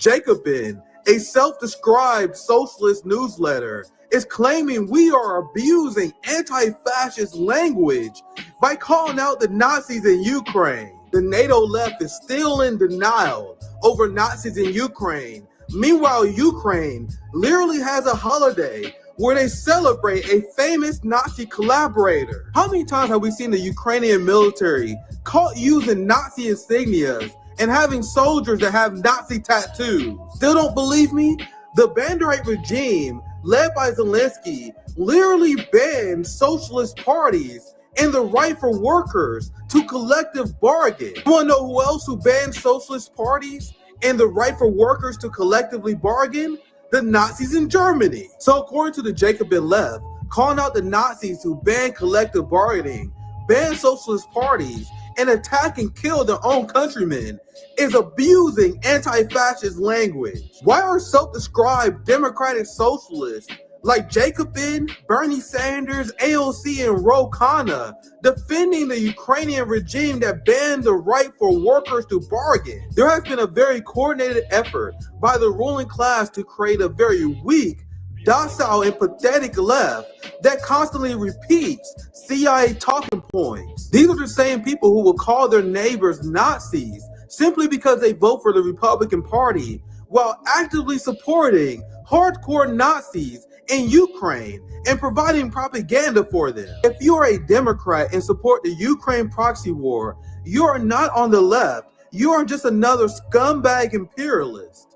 Jacobin, a self-described socialist newsletter, is claiming we are abusing anti-fascist language by calling out the Nazis in Ukraine. The NATO left is still in denial over Nazis in Ukraine. Meanwhile, Ukraine literally has a holiday where they celebrate a famous Nazi collaborator. How many times have we seen the Ukrainian military caught using Nazi insignias and having soldiers that have Nazi tattoos? Still don't believe me? The Banderite regime, led by Zelensky, literally banned socialist parties and the right for workers to collective bargain. You wanna know who else who banned socialist parties and the right for workers to collectively bargain? The Nazis in Germany. So according to the Jacobin left, calling out the Nazis who banned collective bargaining, banned socialist parties, and attack and kill their own countrymen is abusing anti-fascist language. Why are self-described democratic socialists like Jacobin, Bernie Sanders, AOC, and Ro Khanna defending the Ukrainian regime that banned the right for workers to bargain? There has been a very coordinated effort by the ruling class to create a very weak, docile, and pathetic left that constantly repeats CIA talking points. These are the same people who will call their neighbors Nazis simply because they vote for the Republican Party while actively supporting hardcore Nazis in Ukraine and providing propaganda for them. If you are a Democrat and support the Ukraine proxy war, you are not on the left. You are just another scumbag imperialist.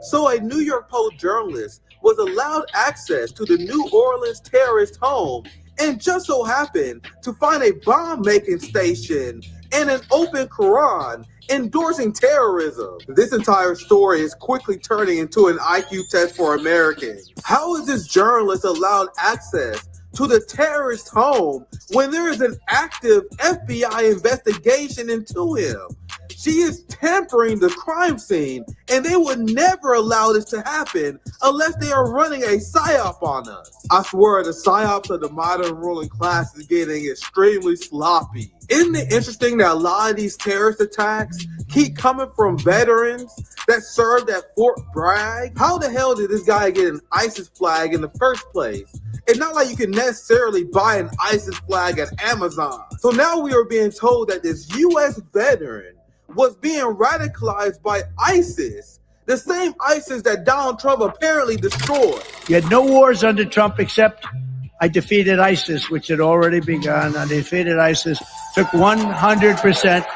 So a New York Post journalist was allowed access to the New Orleans terrorist home and just so happened to find a bomb-making station and an open Quran endorsing terrorism. This entire story is quickly turning into an IQ test for Americans. How is this journalist allowed access to the terrorist home when there is an active FBI investigation into him? She is tampering the crime scene, and they would never allow this to happen unless they are running a psyop on us. I swear the psyops of the modern ruling class is getting extremely sloppy. Isn't it interesting that a lot of these terrorist attacks keep coming from veterans that served at Fort Bragg? How the hell did this guy get an ISIS flag in the first place? It's not like you can necessarily buy an ISIS flag at Amazon. So now we are being told that this U.S. veteran was being radicalized by ISIS, the same ISIS that Donald Trump apparently destroyed. You had no wars under Trump except I defeated ISIS, which had already begun. I defeated ISIS, took 100%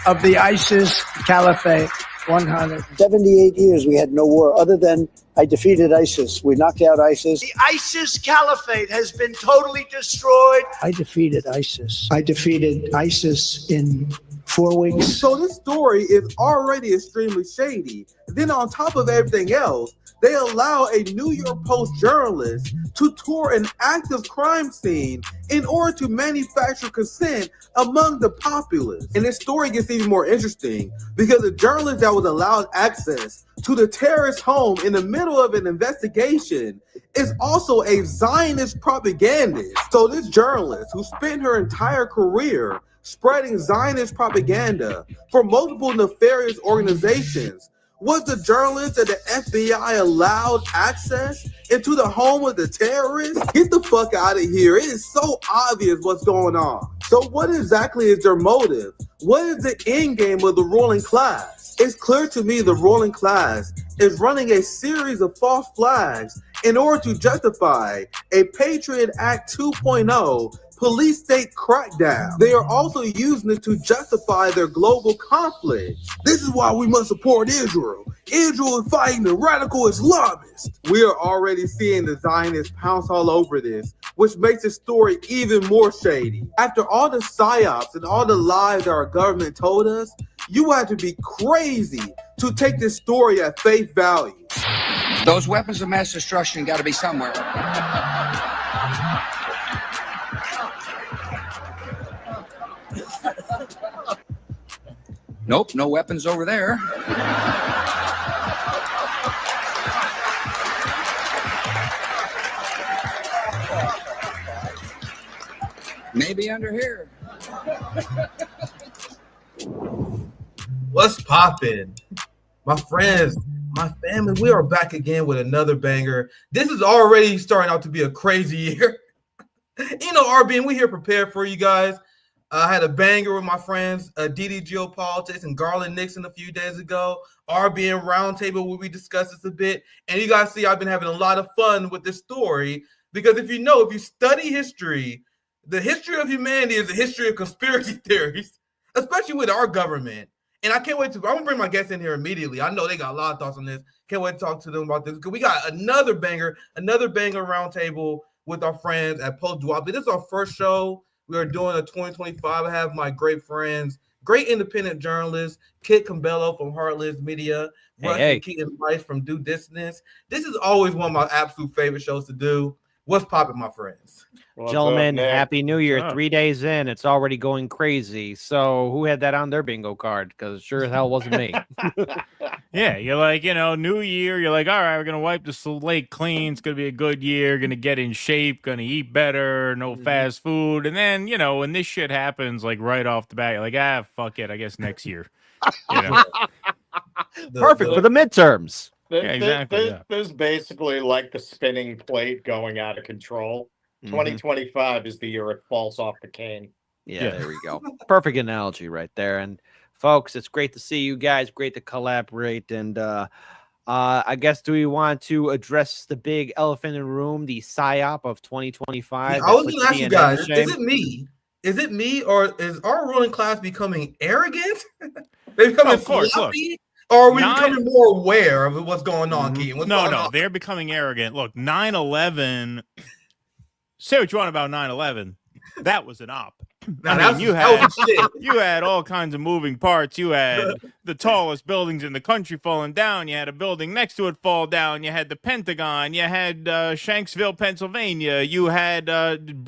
of the ISIS caliphate. 78 years we had no war other than I defeated ISIS. We knocked out ISIS. The ISIS caliphate has been totally destroyed. I defeated ISIS. I defeated ISIS in 4 weeks. So this story is already extremely shady. Then on top of everything else, they allow a New York Post journalist to tour an active crime scene in order to manufacture consent among the populace. And this story gets even more interesting because the journalist that was allowed access to the terrorist home in the middle of an investigation is also a Zionist propagandist. So this journalist who spent her entire career spreading Zionist propaganda for multiple nefarious organizations was the journalist that the FBI allowed access into the home of the terrorists? Get the fuck out of here. It is so obvious what's going on. So what exactly is their motive? What is the end game of the ruling class? It's clear to me the ruling class is running a series of false flags in order to justify a Patriot Act 2.0 police state crackdown. They are also using it to justify their global conflict. This is why we must support Israel. Israel is fighting the radical Islamists. We are already seeing the Zionists pounce all over this, which makes the story even more shady. After all the psyops and all the lies that our government told us, you have to be crazy to take this story at face value. Those weapons of mass destruction got to be somewhere. Nope, no weapons over there. Maybe under here. What's poppin'? My friends, my family, we are back again with another banger. This is already starting out to be a crazy year. RB, and we here prepared for you guys. I had a banger with my friends, DD Geopolitics and Garland Nixon a few days ago. RB and Roundtable, where we discussed this a bit. And you guys see I've been having a lot of fun with this story because if you study history, the history of humanity is a history of conspiracy theories, especially with our government. And I can't wait I'm going to bring my guests in here immediately. I know they got a lot of thoughts on this. Can't wait to talk to them about this because we got another banger roundtable with our friends at Post Duopoly. This is our first show. We are doing a 2025. I have my great friends, great independent journalists, Kit Cambello from Heartless Media, Russ Keaton Rice from Dissidence. This is always one of my absolute favorite shows to do. What's popping, my friends? Gentlemen, Happy New Year. 3 days in, it's already going crazy. So who had that on their bingo card? Because sure as hell wasn't me. Yeah, you're like, New Year. You're like, all right, we're going to wipe the slate clean. It's going to be a good year. Going to get in shape. Going to eat better. No fast food. And then, when this shit happens, like right off the bat, you're like, fuck it. I guess next year. Perfect for the midterms. There's basically like the spinning plate going out of control. 2025 is the year it falls off the cane. Yeah, there we go. Perfect analogy right there. And folks, it's great to see you guys. Great to collaborate. And I guess, do we want to address the big elephant in the room, the PSYOP of 2025? I was going to ask you guys, is it me, or is our ruling class becoming arrogant? They're becoming sloppy? Or are we becoming more aware of what's going on, Keaton? No, they're becoming arrogant. Look, 9/11. Say what you want about 9/11. That was an op. You had all kinds of moving parts. You had the tallest buildings in the country falling down. You had a building next to it fall down. You had the Pentagon. You had Shanksville, Pennsylvania. You had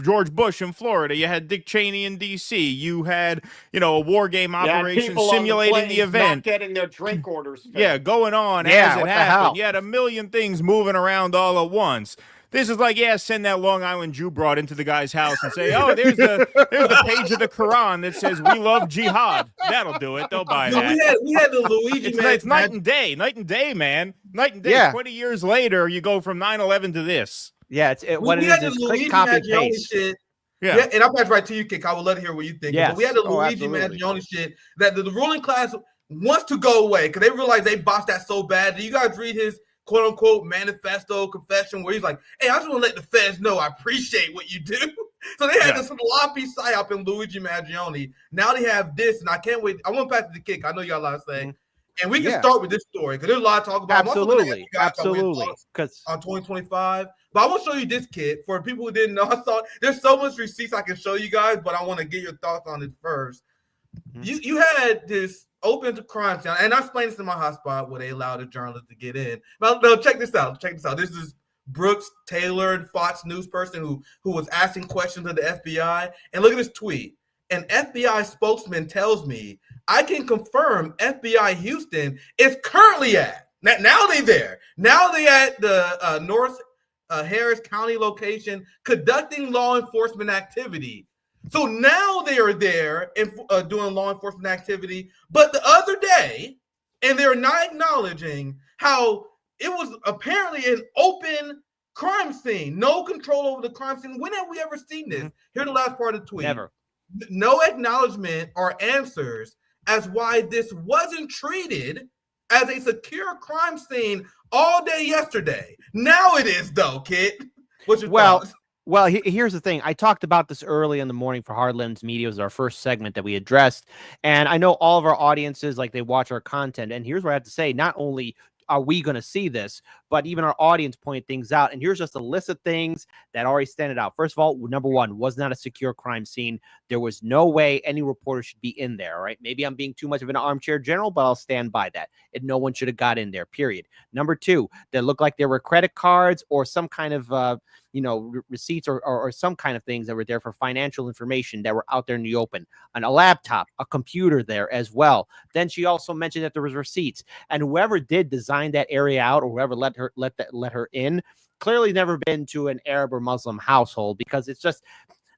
George Bush in Florida. You had Dick Cheney in D.C. You had, a war game operation simulating the event. Not getting their drink orders filled. Yeah, going on as it happened. You had a million things moving around all at once. This is like, send that Long Island Jew broad into the guy's house and say, oh, there's the page of the Quran that says we love jihad. That'll do it. They'll buy that. We had the Luigi It's night and day, man. Night and day. Yeah. 20 years later, you go from 9/11 to this. Yeah, what it is click, copy, paste. Shit. Yeah, and I'll pass right to you, Kick. I would love to hear what you think. Yes. But we had the Luigi Mangione shit that the ruling class wants to go away because they realize they botched that so bad. Do you guys read his quote-unquote manifesto confession where he's like, hey, I just want to let the feds know I appreciate what you do. So they had this sloppy psyop in Luigi Mangione. Now they have this, and I can't wait. I want to pass it to Kick. I know you got a lot to say. And we can start with this story because there's a lot to talk about. Absolutely. On 2025. But I want to show you this, Kid. For people who didn't know, I thought there's so much receipts I can show you guys, but I want to get your thoughts on it first. You had this open to crime scene, and I explained this in my hotspot where they allowed the journalists to get in. But no, check this out. This is Brooks Taylor, Fox News person who was asking questions of the FBI. And look at this tweet. An FBI spokesman tells me I can confirm FBI Houston is currently at. Now they there. Now they at the North Harris County location conducting law enforcement activity. So now they are there and doing law enforcement activity. But the other day, and they're not acknowledging how it was apparently an open crime scene, no control over the crime scene. When have we ever seen this? Here's the last part of the tweet. Never. No acknowledgement or answers as why this wasn't treated as a secure crime scene all day yesterday. Now it is, though, Kid. What's your thoughts? Well, here's the thing. I talked about this early in the morning for Hardlands Media. It was our first segment that we addressed. And I know all of our audiences, like, they watch our content. And here's what I have to say. Not only are we going to see this, but even our audience point things out. And here's just a list of things that already stand out. First of all, number one, was not a secure crime scene. There was no way any reporter should be in there. All right. Maybe I'm being too much of an armchair general, but I'll stand by that. And no one should have got in there, period. Number two, that looked like there were credit cards or some kind of, receipts or some kind of things that were there for financial information that were out there in the open. And a laptop, a computer there as well. Then she also mentioned that there was receipts. And whoever did design that area out, or whoever let her in, clearly never been to an Arab or Muslim household, because it's just,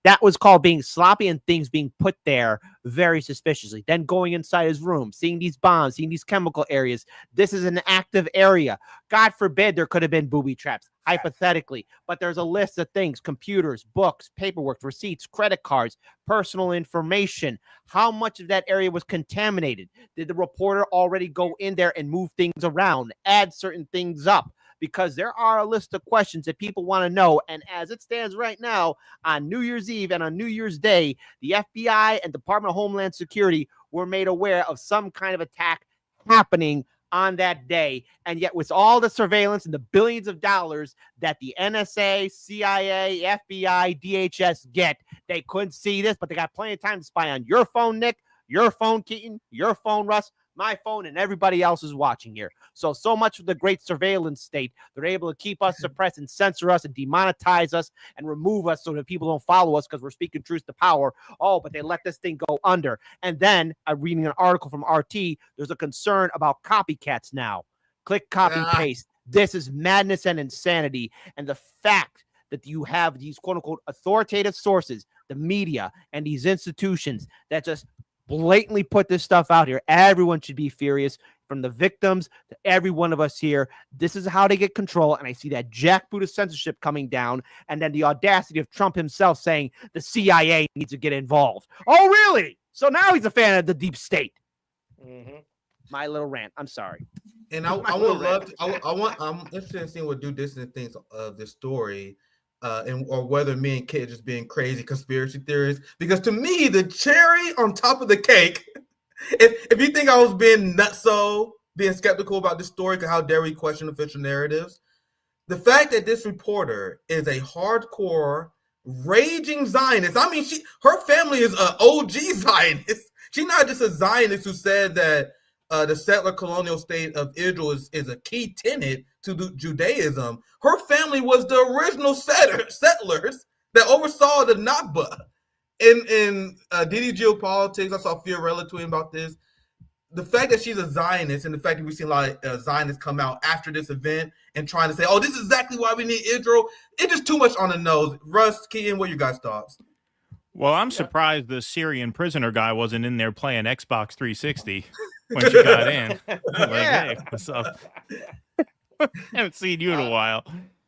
That was called being sloppy and things being put there very suspiciously. Then going inside his room, seeing these bombs, seeing these chemical areas. This is an active area. God forbid there could have been booby traps, hypothetically. But there's a list of things: computers, books, paperwork, receipts, credit cards, personal information. How much of that area was contaminated? Did the reporter already go in there and move things around, add certain things up? Because there are a list of questions that people want to know. And as it stands right now, on New Year's Eve and on New Year's Day, the FBI and Department of Homeland Security were made aware of some kind of attack happening on that day. And yet with all the surveillance and the billions of dollars that the NSA, CIA, FBI, DHS get, they couldn't see this, but they got plenty of time to spy on your phone, Nick, your phone, Keaton, your phone, Russ, my phone, and everybody else is watching here. So much for the great surveillance state. They're able to keep us suppressed and censor us and demonetize us and remove us so that people don't follow us because we're speaking truth to power. Oh, but they let this thing go under. And then I'm reading an article from RT. There's a concern about copycats now. Click, copy, paste. This is madness and insanity. And the fact that you have these quote unquote authoritative sources, the media and these institutions that just blatantly put this stuff out here. Everyone should be furious, from the victims to every one of us here. This is how they get control. And I see that jackboot of censorship coming down. And then the audacity of Trump himself saying the CIA needs to get involved. Oh, really? So now he's a fan of the deep state. My little rant. I'm sorry. And I'm interested in seeing what Do Dissident thinks of this story. Or whether me and Kit just being crazy conspiracy theorists. Because to me, the cherry on top of the cake, if you think I was being being skeptical about this story, because how dare we question official narratives, the fact that this reporter is a hardcore, raging Zionist. I mean, her family is an OG Zionist. She's not just a Zionist who said that the settler colonial state of Israel is a key tenet to Judaism. Her family was the original settlers that oversaw the Nakba. In DD Geopolitics, I saw Fiorella tweeting about this. The fact that she's a Zionist and the fact that we've seen a lot of Zionists come out after this event and trying to say, oh, this is exactly why we need Israel, it's just too much on the nose. Russ, Keaton, what are your guys' thoughts? Well, I'm surprised the Syrian prisoner guy wasn't in there playing Xbox 360 when she got in. Like, hey, what's up? Haven't seen you in a while.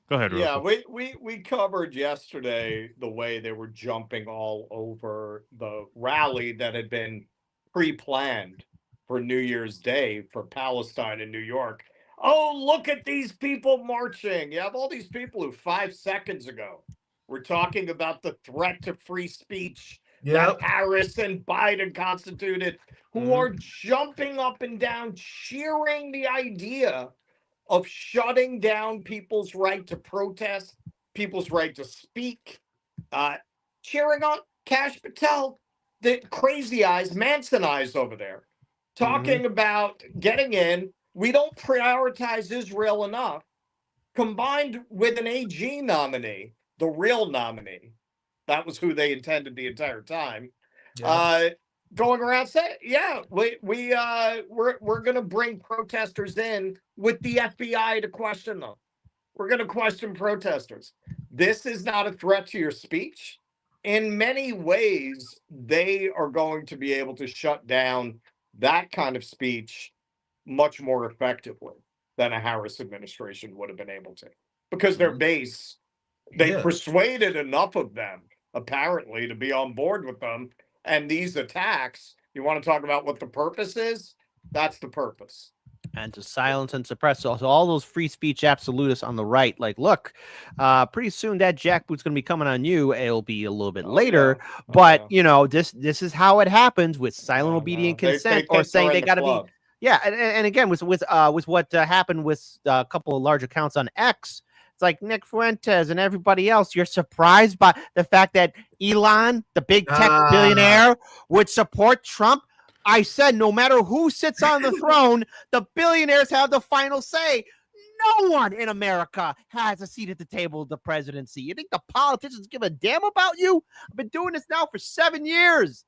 Go ahead, Russ. Yeah, we covered yesterday the way they were jumping all over the rally that had been pre-planned for New Year's Day for Palestine in New York. Oh, look at these people marching. You have all these people who 5 seconds ago were talking about the threat to free speech that Harris and Biden constituted, who are jumping up and down, cheering the idea of shutting down people's right to protest, people's right to speak, cheering on Kash Patel, the crazy eyes, Manson eyes over there, talking about getting in. We don't prioritize Israel enough, combined with an AG nominee, the real nominee. That was who they intended the entire time. Going around saying, yeah, we're going to bring protesters in with the FBI to question them. We're going to question protesters. This is not a threat to your speech. In many ways, they are going to be able to shut down that kind of speech much more effectively than a Harris administration would have been able to. Because their base, they persuaded enough of them, apparently, to be on board with them. And these attacks, you want to talk about what the purpose is? That's the purpose. And to silence and suppress. So all those free speech absolutists on the right, like, look, pretty soon that jackboot's going to be coming on you. It'll be a little bit later, but you know, this is how it happens with silent obedient consent, or saying they got to be. Yeah, and again, with what happened with a couple of large accounts on X. It's like Nick Fuentes and everybody else. You're surprised by the fact that Elon, the big tech billionaire, would support Trump. I said, no matter who sits on the throne, the billionaires have the final say. No one in America has a seat at the table of the presidency. You think the politicians give a damn about you? I've been doing this now for 7 years.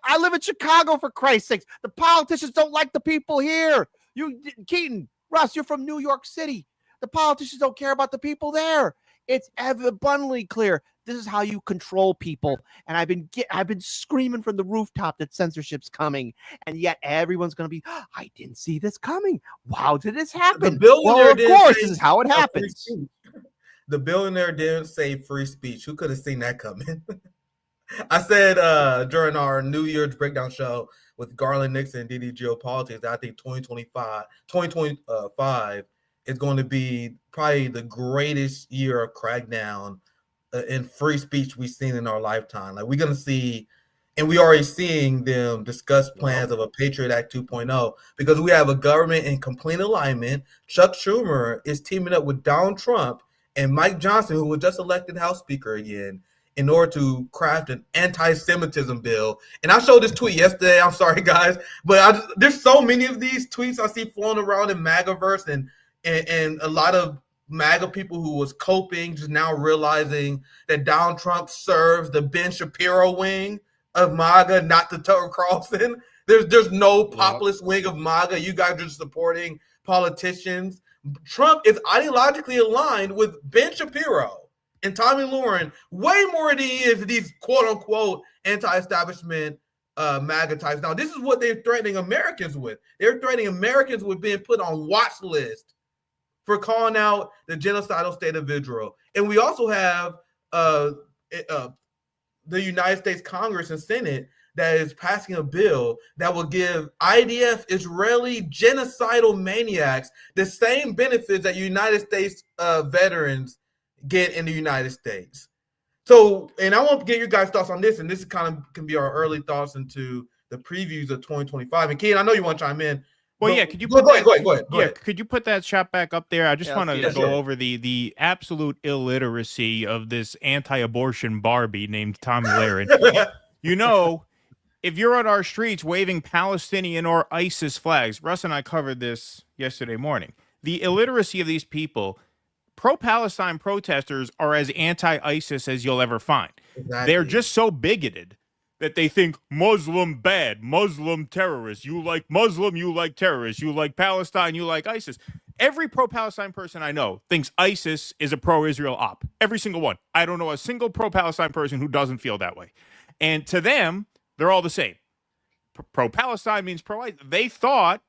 I live in Chicago, for Christ's sakes. The politicians don't like the people here. You, Keaton, Russ, you're from New York City. The politicians don't care about the people there. It's abundantly clear. This is how you control people. And I've been screaming from the rooftop that censorship's coming, and yet everyone's going to be, I didn't see this coming. How did this happen? Well, of course, this is how it happens. The billionaire didn't say free speech. Who could have seen that coming? I said during our New Year's breakdown show with Garland Nixon and DD Geopolitics that I think 2025 is going to be probably the greatest year of crackdown in free speech we've seen in our lifetime. Like, we're going to see, and we already seeing them discuss plans of a Patriot Act 2.0 because we have a government in complete alignment. Chuck Schumer is teaming up with Donald Trump and Mike Johnson, who was just elected House Speaker again, in order to craft an anti-Semitism bill. And I showed this tweet yesterday. I'm sorry, guys, but there's so many of these tweets I see flowing around in MAGAverse, and a lot of MAGA people who was coping just now realizing that Donald Trump serves the Ben Shapiro wing of MAGA, not the Tucker Carlson. There's no populist wing of MAGA. You guys are supporting politicians. Trump is ideologically aligned with Ben Shapiro and Tommy Lauren way more than he is these quote-unquote anti-establishment MAGA types. Now, this is what they're threatening Americans with. They're threatening Americans with being put on watch list for calling out the genocidal state of Israel. And we also have the United States Congress and Senate that is passing a bill that will give IDF Israeli genocidal maniacs the same benefits that United States veterans get in the United States. So, and I want to get your guys' thoughts on this, and this kind of can be our early thoughts into the previews of 2025. And Ken, I know you want to chime in. Well, but, yeah, could you go ahead. Could you put that shot back up there? I just want to sure. over the absolute illiteracy of this anti-abortion Barbie named Tommy Lahren. You know, if you're on our streets waving Palestinian or ISIS flags, Russ and I covered this yesterday morning. The illiteracy of these people. Pro-Palestine protesters are as anti-ISIS as you'll ever find. Exactly. They're just so bigoted that they think Muslim bad, Muslim terrorist. You like Muslim, you like terrorist. You like Palestine, you like ISIS. Every pro-Palestine person I know thinks ISIS is a pro-Israel op. Every single one. I don't know a single pro-Palestine person who doesn't feel that way. And to them, they're all the same. Pro-Palestine means pro-ISIS. They thought,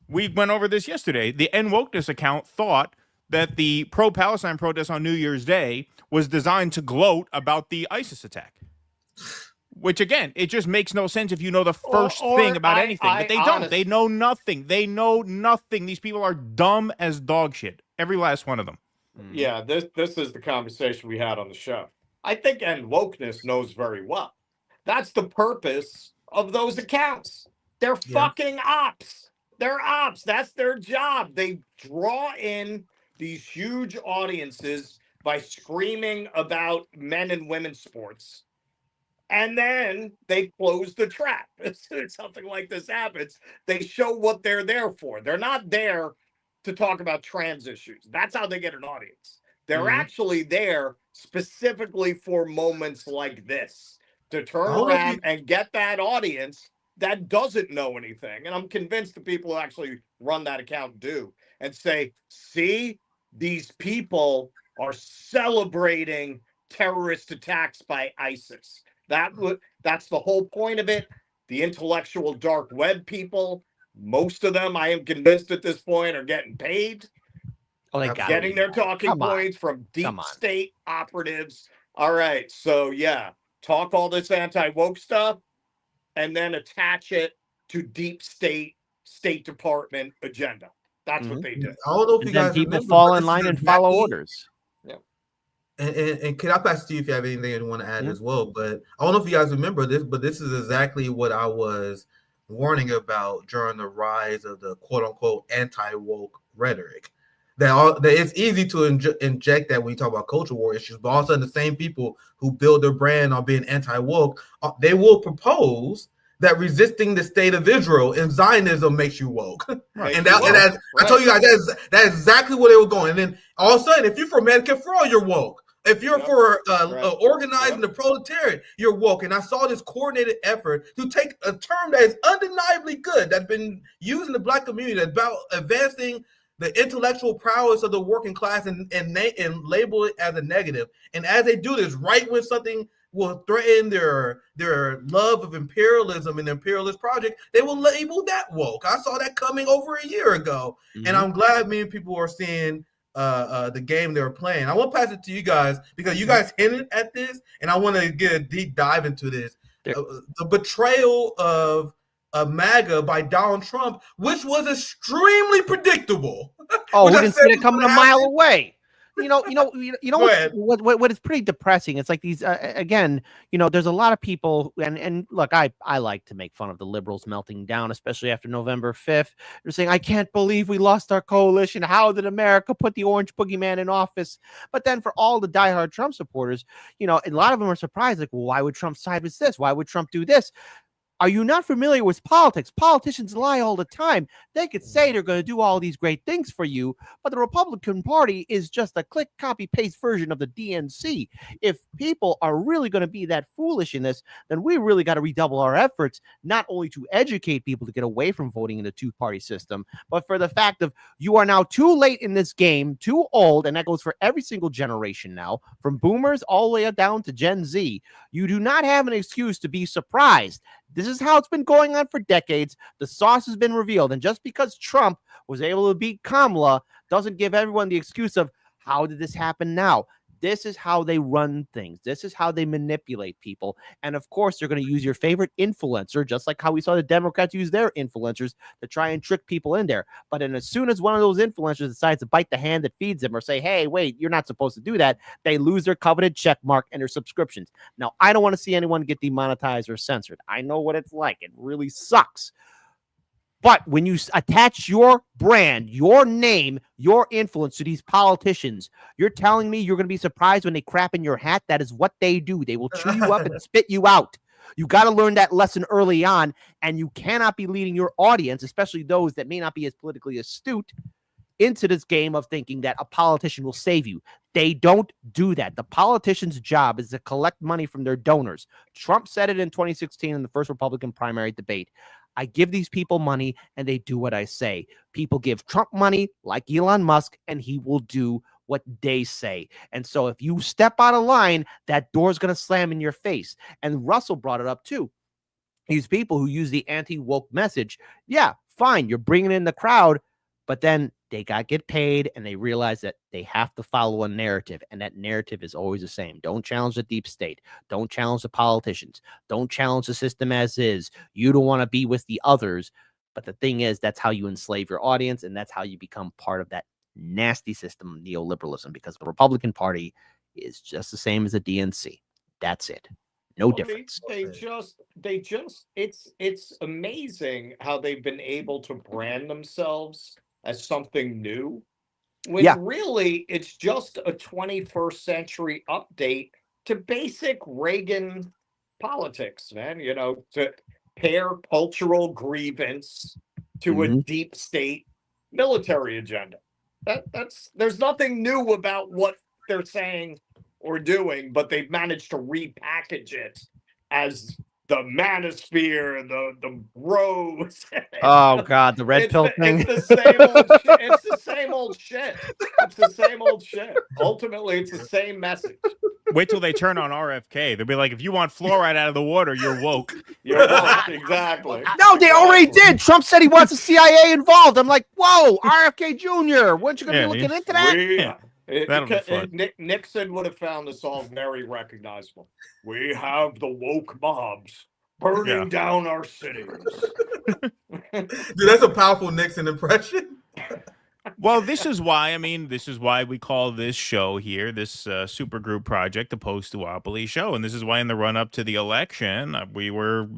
we went over this yesterday, the N-Wokeness account thought that the pro-Palestine protest on New Year's Day was designed to gloat about the ISIS attack. Which, again, it just makes no sense if you know the first thing about anything. But they don't. They know nothing. They know nothing. These people are dumb as dog shit. Every last one of them. Yeah, this is the conversation we had on the show. I think Wokeness knows very well. That's the purpose of those accounts. They're fucking ops. They're ops. That's their job. They draw in these huge audiences by screaming about men and women's sports. And then they close the trap. As soon as something like this happens, they show what they're there for. They're not there to talk about trans issues. That's how they get an audience. They're actually there specifically for moments like this, to turn around and get that audience that doesn't know anything. And I'm convinced the people who actually run that account do, and say, see, these people are celebrating terrorist attacks by ISIS. That's the whole point of it. The intellectual dark web people, most of them, I am convinced at this point, are getting paid. Oh, they got getting their talking points from deep state operatives. All right, so yeah, talk all this anti-woke stuff and then attach it to deep State Department agenda. That's what they do. I don't know if you guys people fall in line and follow orders. Yeah. And can I pass it to you if you have anything you want to add as well? But I don't know if you guys remember this, but this is exactly what I was warning about during the rise of the quote-unquote anti-woke rhetoric. That it's easy to inject that when you talk about culture war issues, but all of a sudden the same people who build their brand on being anti-woke, they will propose that resisting the state of Israel and Zionism makes you woke. Right. I told you guys that's exactly where they were going. And then all of a sudden, if you're for Medicare for all, you're woke. If you're for organizing the proletariat, you're woke. And I saw this coordinated effort to take a term that is undeniably good, that's been used in the Black community, that's about advancing the intellectual prowess of the working class and label it as a negative. And as they do this, right when something will threaten their love of imperialism and the imperialist project, they will label that woke. I saw that coming over a year ago. And I'm glad many people are seeing the game they were playing. I want to pass it to you guys because you guys hinted at this, and I want to get a deep dive into this. The betrayal of MAGA by Donald Trump, which was extremely predictable. Oh, we didn't see it coming a mile away. What is pretty depressing. It's like these again, there's a lot of people, and look, I like to make fun of the liberals melting down, especially after November 5th. They're saying, I can't believe we lost our coalition. How did America put the orange boogeyman in office? But then for all the diehard Trump supporters, a lot of them are surprised, like, well, why would Trump side with this? Why would Trump do this? Are you not familiar with politics? Politicians lie all the time. They could say they're going to do all these great things for you, but the Republican Party is just a click, copy, paste version of the DNC. If people are really going to be that foolish in this, then we really got to redouble our efforts, not only to educate people to get away from voting in the two-party system, but for the fact of you are now too late in this game, too old, and that goes for every single generation now, from boomers all the way down to Gen Z. You do not have an excuse to be surprised. This is how it's been going on for decades. The sauce has been revealed. And just because Trump was able to beat Kamala doesn't give everyone the excuse of how did this happen now? This is how they run things. This is how they manipulate people. And of course, they're going to use your favorite influencer, just like how we saw the Democrats use their influencers to try and trick people in there. But then as soon as one of those influencers decides to bite the hand that feeds them or say, hey, wait, you're not supposed to do that, they lose their coveted check mark and their subscriptions. Now, I don't want to see anyone get demonetized or censored. I know what it's like. It really sucks. But when you attach your brand, your name, your influence to these politicians, you're telling me you're going to be surprised when they crap in your hat? That is what they do. They will chew you up and spit you out. You got to learn that lesson early on, and you cannot be leading your audience, especially those that may not be as politically astute, into this game of thinking that a politician will save you. They don't do that. The politician's job is to collect money from their donors. Trump said it in 2016 in the first Republican primary debate. I give these people money and they do what I say. People give Trump money like Elon Musk and he will do what they say. And so if you step out of line, that door's going to slam in your face. And Russell brought it up too. These people who use the anti-woke message, yeah, fine, you're bringing in the crowd, but then they got to get paid and they realize that they have to follow a narrative, and that narrative is always the same. Don't challenge the deep state. Don't challenge the politicians. Don't challenge the system as is. You don't want to be with the others. But the thing is, that's how you enslave your audience, and that's how you become part of that nasty system of neoliberalism, because the Republican Party is just the same as the DNC. That's it. No difference. They just it's amazing how they've been able to brand themselves as something new, when really it's just a 21st century update to basic Reagan politics, man. To pair cultural grievance to a deep state military agenda. There's nothing new about what they're saying or doing, but they've managed to repackage it as the manosphere, the rose. Oh God, the red pill thing. It's the same old shit. It's the same old shit. Ultimately, it's the same message. Wait till they turn on RFK. They'll be like, if you want fluoride out of the water, you're woke. You're woke, exactly. No, they already did. Trump said he wants the CIA involved. I'm like, whoa, RFK Jr. Weren't you going to be looking into that? Nixon would have found this all very recognizable. We have the woke mobs burning down our cities. Dude, that's a powerful Nixon impression. Well, this is why we call this show here, this supergroup project, the Post-Duopoly show. And this is why in the run-up to the election, we were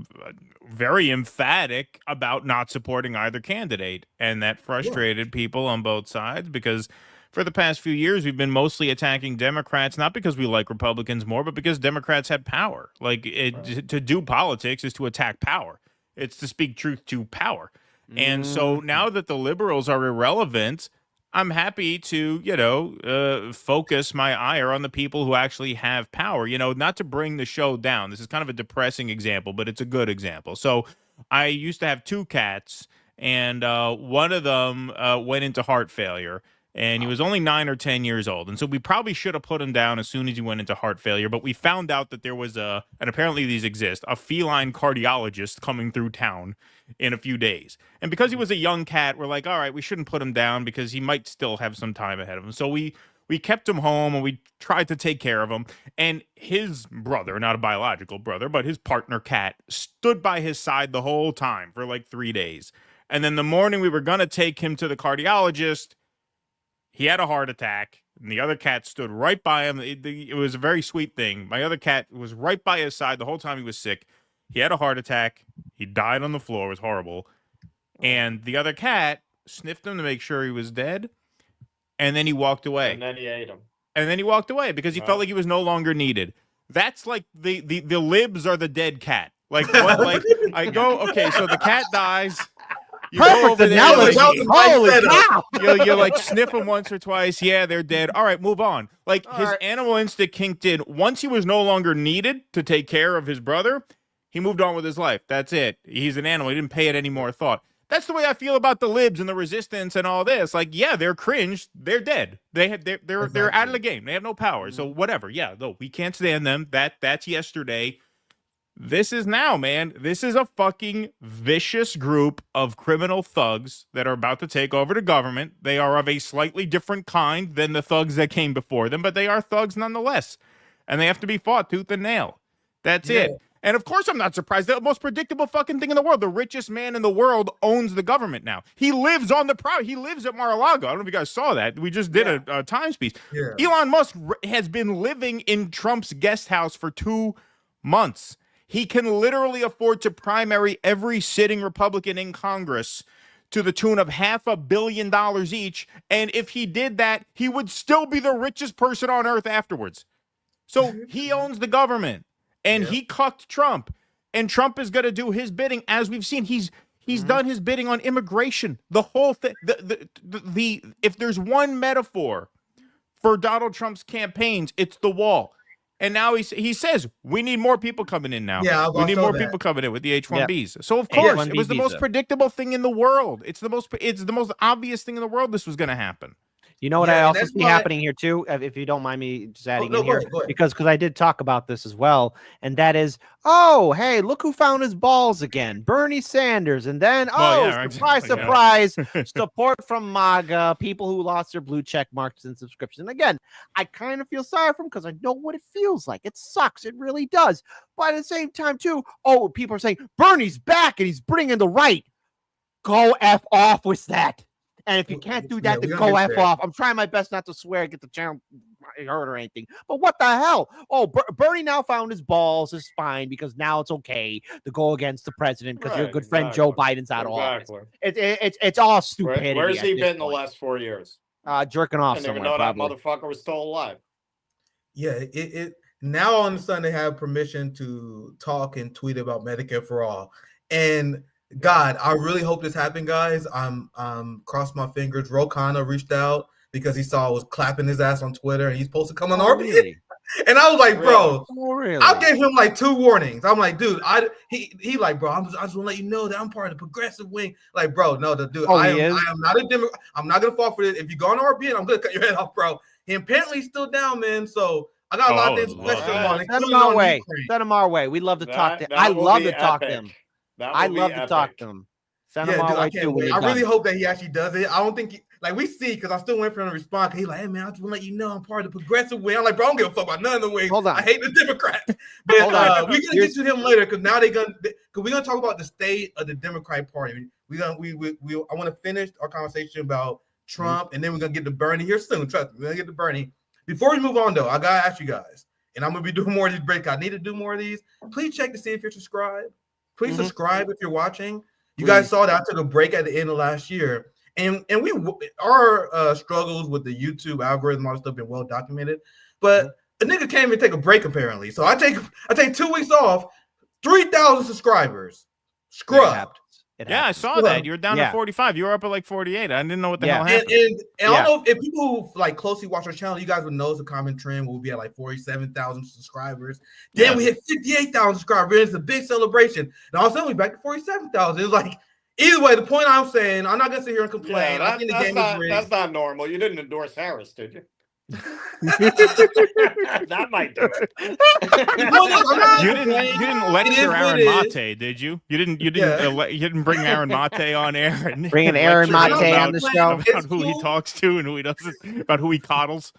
very emphatic about not supporting either candidate. And that frustrated people on both sides, because for the past few years, we've been mostly attacking Democrats, not because we like Republicans more, but because Democrats had power. To do politics is to attack power. It's to speak truth to power. And so now that the liberals are irrelevant, I'm happy to, focus my ire on the people who actually have power, not to bring the show down. This is kind of a depressing example, but it's a good example. So I used to have two cats, and one of them went into heart failure. And he was only 9 or 10 years old. And so we probably should have put him down as soon as he went into heart failure. But we found out that there was and apparently these exist, a feline cardiologist coming through town in a few days. And because he was a young cat, we're like, all right, we shouldn't put him down because he might still have some time ahead of him. So we kept him home and we tried to take care of him. And his brother, not a biological brother, but his partner cat, stood by his side the whole time for like 3 days. And then the morning we were going to take him to the cardiologist, he had a heart attack, and the other cat stood right by him. It was a very sweet thing. My other cat was right by his side the whole time he was sick. He had a heart attack. He died on the floor. It was horrible. And the other cat sniffed him to make sure he was dead, and then he walked away. And then he ate him. And then he walked away because he felt like he was no longer needed. That's like the libs are the dead cat. Like, what, like I go, okay, so the cat dies. You Perfect analogy. Holy cow! You like sniff them once or twice. Yeah, they're dead. All right, move on. Like his animal instinct kicked in. Once he was no longer needed to take care of his brother, he moved on with his life. That's it. He's an animal. He didn't pay it any more thought. That's the way I feel about the libs and the resistance and all this. Like, yeah, they're cringe. They're dead. They're out of the game. They have no power. So whatever. Yeah, no, we can't stand them. That's yesterday. This is now, man. This is a fucking vicious group of criminal thugs that are about to take over the government. They are of a slightly different kind than the thugs that came before them, but they are thugs nonetheless. And they have to be fought tooth and nail. That's it. And of course I'm not surprised. The most predictable fucking thing in the world. The richest man in the world owns the government now. He lives on the He lives at Mar-a-Lago. I don't know if you guys saw that. We just did a Times piece. Yeah. Elon Musk has been living in Trump's guest house for 2 months. He can literally afford to primary every sitting Republican in Congress to the tune of $500 million each. And if he did that, he would still be the richest person on earth afterwards. So he owns the government, and he cucked Trump. And Trump is going to do his bidding. As we've seen, he's done his bidding on immigration. The whole thing. If there's one metaphor for Donald Trump's campaigns, it's the wall. And now he says, we need more people coming in now. Yeah, we need more people coming in with the H-1Bs. So, of course, H-1B it was the most predictable thing in the world. It's the most obvious thing in the world this was going to happen. You know what I also see happening here too, if you don't mind me just adding in here, because I did talk about this as well, and that is, oh, hey, look who found his balls again, Bernie Sanders, and then, surprise, support from MAGA, people who lost their blue check marks and subscriptions. And again, I kind of feel sorry for them because I know what it feels like. It sucks. It really does. But at the same time too, people are saying, Bernie's back and he's bringing the right. Go F off with that. And if you can't do that, then go F off. I'm trying my best not to swear, get the channel hurt or anything. But what the hell? Oh, Bernie now found his balls, his spine, because now it's okay to go against the president because your good friend Joe Biden's out of office. It's all stupidity. Where's he been the last 4 years? Jerking off somewhere. I didn't even know that motherfucker was still alive. Yeah, now all of a sudden they have permission to talk and tweet about Medicare for all. And God, I really hope this happened, guys. I'm cross my fingers. Rokana reached out because he saw I was clapping his ass on Twitter, and he's supposed to come on RB. Really? And I was like, bro, I gave him like 2 warnings. I'm like, dude, he like, bro, I just want to let you know that I'm part of the progressive wing. Like, bro, no, dude, I am not a Democrat. I'm not gonna fall for this. If you go on RB, I'm gonna cut your head off, bro. He apparently still down, man. So I got a lot of things to question on. Send him our way. Send him our way. We love to talk to him. I love to talk to him. I love to talk to him. Send him our way too. I really hope that he actually does it. I don't think we see, because I still waiting for him to respond. He's like, hey man, I just want to let you know I'm part of the progressive wing. I'm like, bro, I don't give a fuck about none of the wings. Hold on. I hate the Democrats. But we're gonna get to him later, because now we're gonna talk about the state of the Democratic Party. I want to finish our conversation about Trump, and then we're gonna get to Bernie here soon. Trust me, we're gonna get to Bernie. Before we move on though, I gotta ask you guys, and I'm gonna be doing more of these breakouts. I need to do more of these. Please check to see if you're subscribed. Please subscribe if you're watching. You guys saw that I took a break at the end of last year, and our struggles with the YouTube algorithm, all this stuff, been well documented. But a nigga can't even take a break apparently. So I take 2 weeks off, 3,000 subscribers. Scrubbed. I saw that. You were down to 45. You were up at like 48. I didn't know what the hell happened. And I don't know if people who like closely watch our channel, you guys would notice a common trend. We'll be at like 47,000 subscribers. Then we hit 58,000 subscribers. It's a big celebration. And all of a sudden we back to 47,000. It's like, Either way, the point I'm saying, I'm not gonna sit here and complain. Yeah, I think the game is rigged. that's not normal. You didn't endorse Harris, did you? That might do it. You didn't lecture Aaron Mate, did you? You didn't bring Aaron Mate on air and bringing Aaron Mate on the show about who he talks to and who he doesn't, about who he coddles.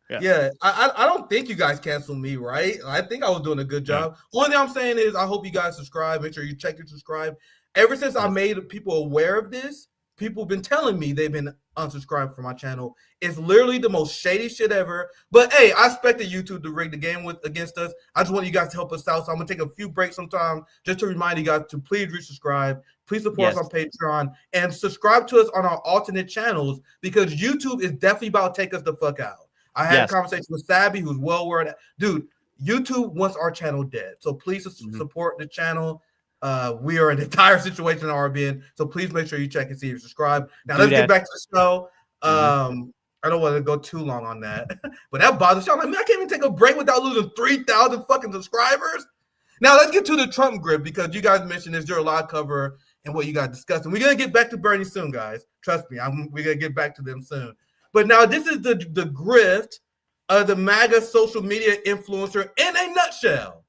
Yeah, I don't think you guys canceled me, right? I think I was doing a good job. Only thing I'm saying is I hope you guys subscribe. Make sure you check and subscribe. Ever since I made people aware of this, people have been telling me they've been unsubscribed from my channel. It's literally the most shady shit ever. But hey, I expected YouTube to rig the game against us. I just want you guys to help us out. So I'm gonna take a few breaks sometime just to remind you guys to please resubscribe. Please support us on Patreon and subscribe to us on our alternate channels because YouTube is definitely about to take us the fuck out. I had a conversation with Sabby, who's well aware of that. Dude, YouTube wants our channel dead. So please support the channel. We are in an entire situation in RBN, so please make sure you check and see if you subscribe. Now let's get back to the show. I don't want to go too long on that, but that bothers you. I'm like, man, I can't even take a break without losing 3,000 fucking subscribers. Now let's get to the Trump grift because you guys mentioned this. You're a live cover and what you guys discussed, and we're gonna get back to Bernie soon, guys. Trust me, we're gonna get back to them soon. But now this is the grift of the MAGA social media influencer in a nutshell.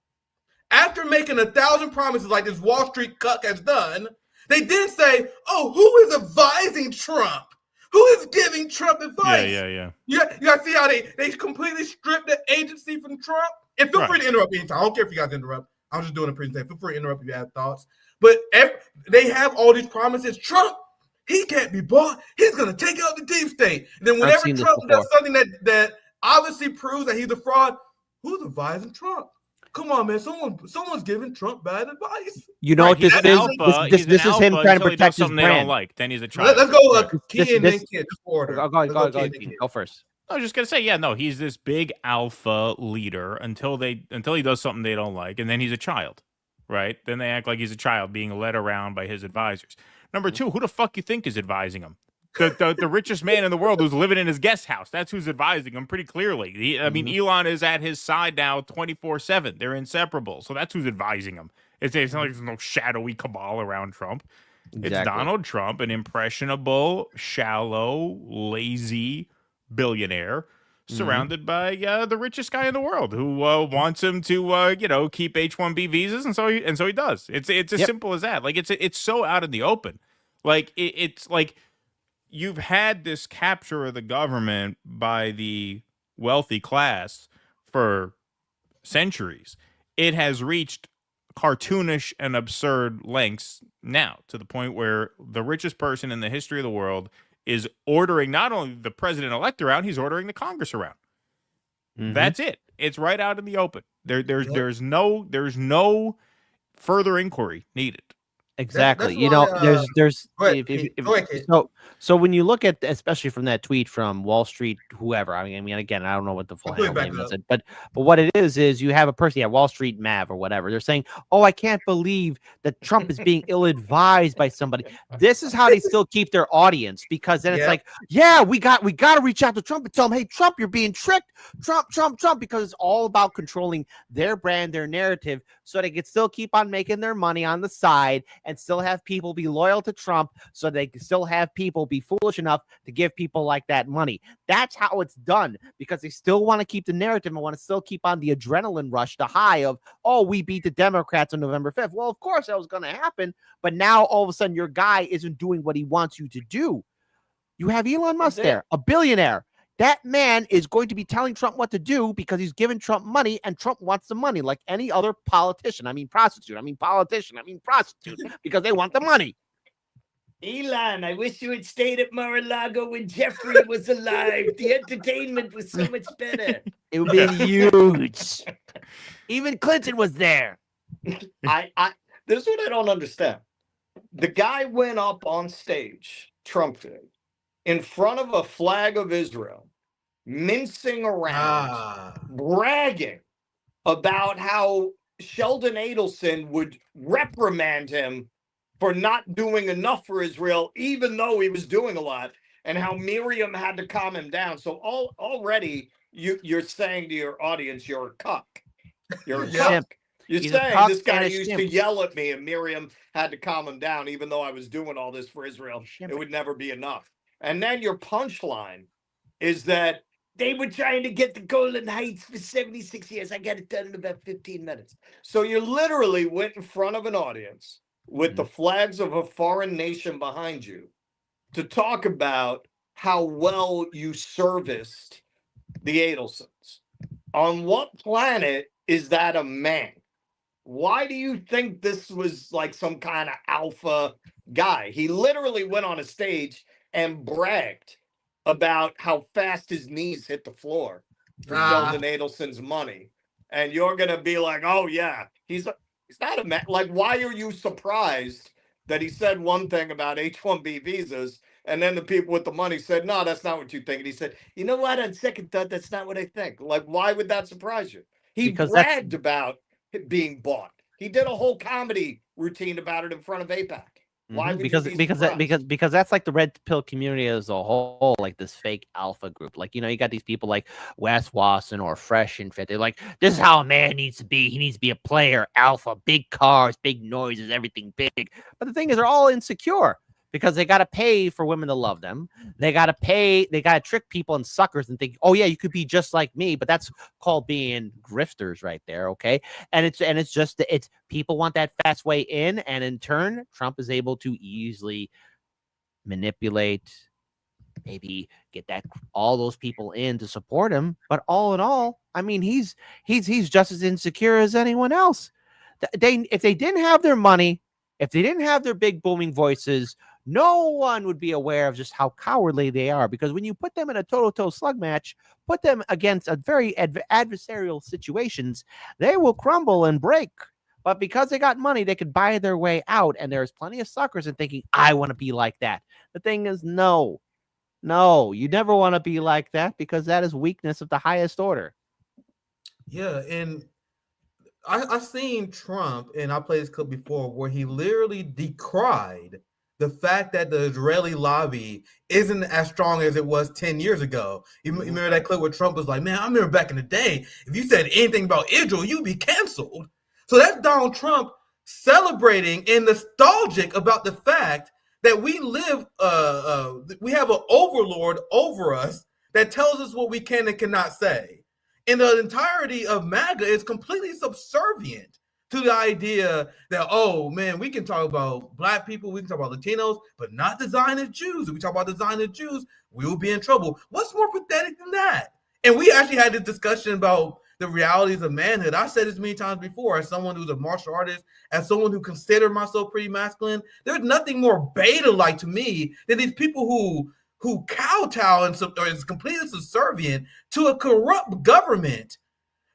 After making 1,000 promises like this Wall Street cuck has done, they then say, oh, who is advising Trump? Who is giving Trump advice? Yeah. You guys see how they completely stripped the agency from Trump? And feel free to interrupt anytime. I don't care if you guys interrupt. I'm just doing a presentation. Feel free to interrupt if you have thoughts. But they have all these promises. Trump, he can't be bought. He's going to take out the deep state. And then whenever Trump does something that obviously proves that he's a fraud, who's advising Trump? Come on, man. Someone's giving Trump bad advice. You know what this is? This is him trying to protect his brand. They don't like. Then he's a child. Let's go Key and then Kid. Just order. Go first. I was just gonna say, he's this big alpha leader until he does something they don't like, and then he's a child, right? Then they act like he's a child being led around by his advisors. Number two, who the fuck you think is advising him? The richest man in the world who's living in his guest house. That's who's advising him pretty clearly. I mean, Elon is at his side now 24/7. They're inseparable. So that's who's advising him. It's not like there's no shadowy cabal around Trump. Exactly. It's Donald Trump, an impressionable, shallow, lazy billionaire surrounded by the richest guy in the world who wants him to keep H-1B visas, and so he does. It's as simple as that. Like it's so out in the open. Like it's like you've had this capture of the government by the wealthy class for centuries. It has reached cartoonish and absurd lengths now to the point where the richest person in the history of the world is ordering not only the president-elect around, he's ordering the Congress around. That's it. It's right out in the open. There's no further inquiry needed. Exactly. That's why, so when you look at, especially from that tweet from Wall Street, whoever, I mean, again, I don't know what the full name is, but what it is you have a person, Wall Street Mav or whatever. They're saying, oh, I can't believe that Trump is being ill-advised by somebody. This is how they still keep their audience, because then it's like, we got to reach out to Trump and tell him, hey, Trump, you're being tricked. Trump, because it's all about controlling their brand, their narrative, so they can still keep on making their money on the side and still have people be loyal to Trump, so they can still have people be foolish enough to give people like that money. That's how it's done, because they still want to keep the narrative and want to still keep on the adrenaline rush, the high of, oh, we beat the Democrats on November 5th. Well, of course that was going to happen, but now all of a sudden your guy isn't doing what he wants you to do. You have Elon Musk there, a billionaire. That man is going to be telling Trump what to do because he's giving Trump money, and Trump wants the money like any other politician. I mean prostitute. I mean politician. I mean prostitute, because they want the money. Elon, I wish you had stayed at Mar-a-Lago when Jeffrey was alive. The entertainment was so much better. It would be huge. Even Clinton was there. This is what I don't understand. The guy went up on stage, Trump did, in front of a flag of Israel, mincing around, bragging about how Sheldon Adelson would reprimand him for not doing enough for Israel, even though he was doing a lot, and how Miriam had to calm him down. So already you're saying to your audience, you're a cuck. You're a cuck. You're He's a saying cuck this guy and a used to shimp. yell at me and Miriam had to calm him down, even though I was doing all this for Israel. It would never be enough. And then your punchline is that they were trying to get the Golan Heights for 76 years. I got it done in about 15 minutes. so you literally went in front of an audience with the flags of a foreign nation behind you to talk about how well you serviced the Adelsons. On what planet is that a man? Why do you think this was like some kind of alpha guy? He literally went on a stage and bragged about how fast his knees hit the floor for Sheldon Adelson's money. And you're going to be like, oh, yeah, he's not a man. Like, why are you surprised that he said one thing about H-1B visas and then the people with the money said, no, that's not what you think? And he said, you know what? On second thought, that's not what I think. Like, why would that surprise you? He bragged about it being bought. He did a whole comedy routine about it in front of AIPAC. Why would because that's like the red pill community as a whole, like this fake alpha group. Like, you know, you got these people like Wes Wasson or Fresh and Fit. They're like, this is how a man needs to be. He needs to be a player, alpha, big cars, big noises, everything big. But the thing is, they're all insecure because they got to pay for women to love them. They got to pay. They got to trick people and suckers and think, oh yeah, you could be just like me. But that's called being grifters right there. Okay. And it's people want that fast way in. And in turn, Trump is able to easily manipulate, maybe get all those people in to support him. But all in all, I mean, he's just as insecure as anyone else. If they didn't have their money, if they didn't have their big booming voices, no one would be aware of just how cowardly they are. Because when you put them in a toe-to-toe slug match, put them against a very adversarial situations, they will crumble and break. But because they got money, they could buy their way out. And there's plenty of suckers and thinking, I want to be like that. The thing is, no, you never want to be like that because that is weakness of the highest order. Yeah, and I've seen Trump, and I played this clip before, where he literally decried the fact that the Israeli lobby isn't as strong as it was 10 years ago. You remember that clip where Trump was like, man, I remember back in the day, if you said anything about Israel, you'd be canceled. So that's Donald Trump celebrating and nostalgic about the fact that we live, we have an overlord over us that tells us what we can and cannot say. And the entirety of MAGA is completely subservient to the idea that, oh, man, we can talk about black people, we can talk about Latinos, but not the Zionist Jews. If we talk about the Zionist Jews, we will be in trouble. What's more pathetic than that? And we actually had this discussion about the realities of manhood. I said this many times before, as someone who's a martial artist, as someone who considered myself pretty masculine, there's nothing more beta-like to me than these people who kowtow and is completely subservient to a corrupt government.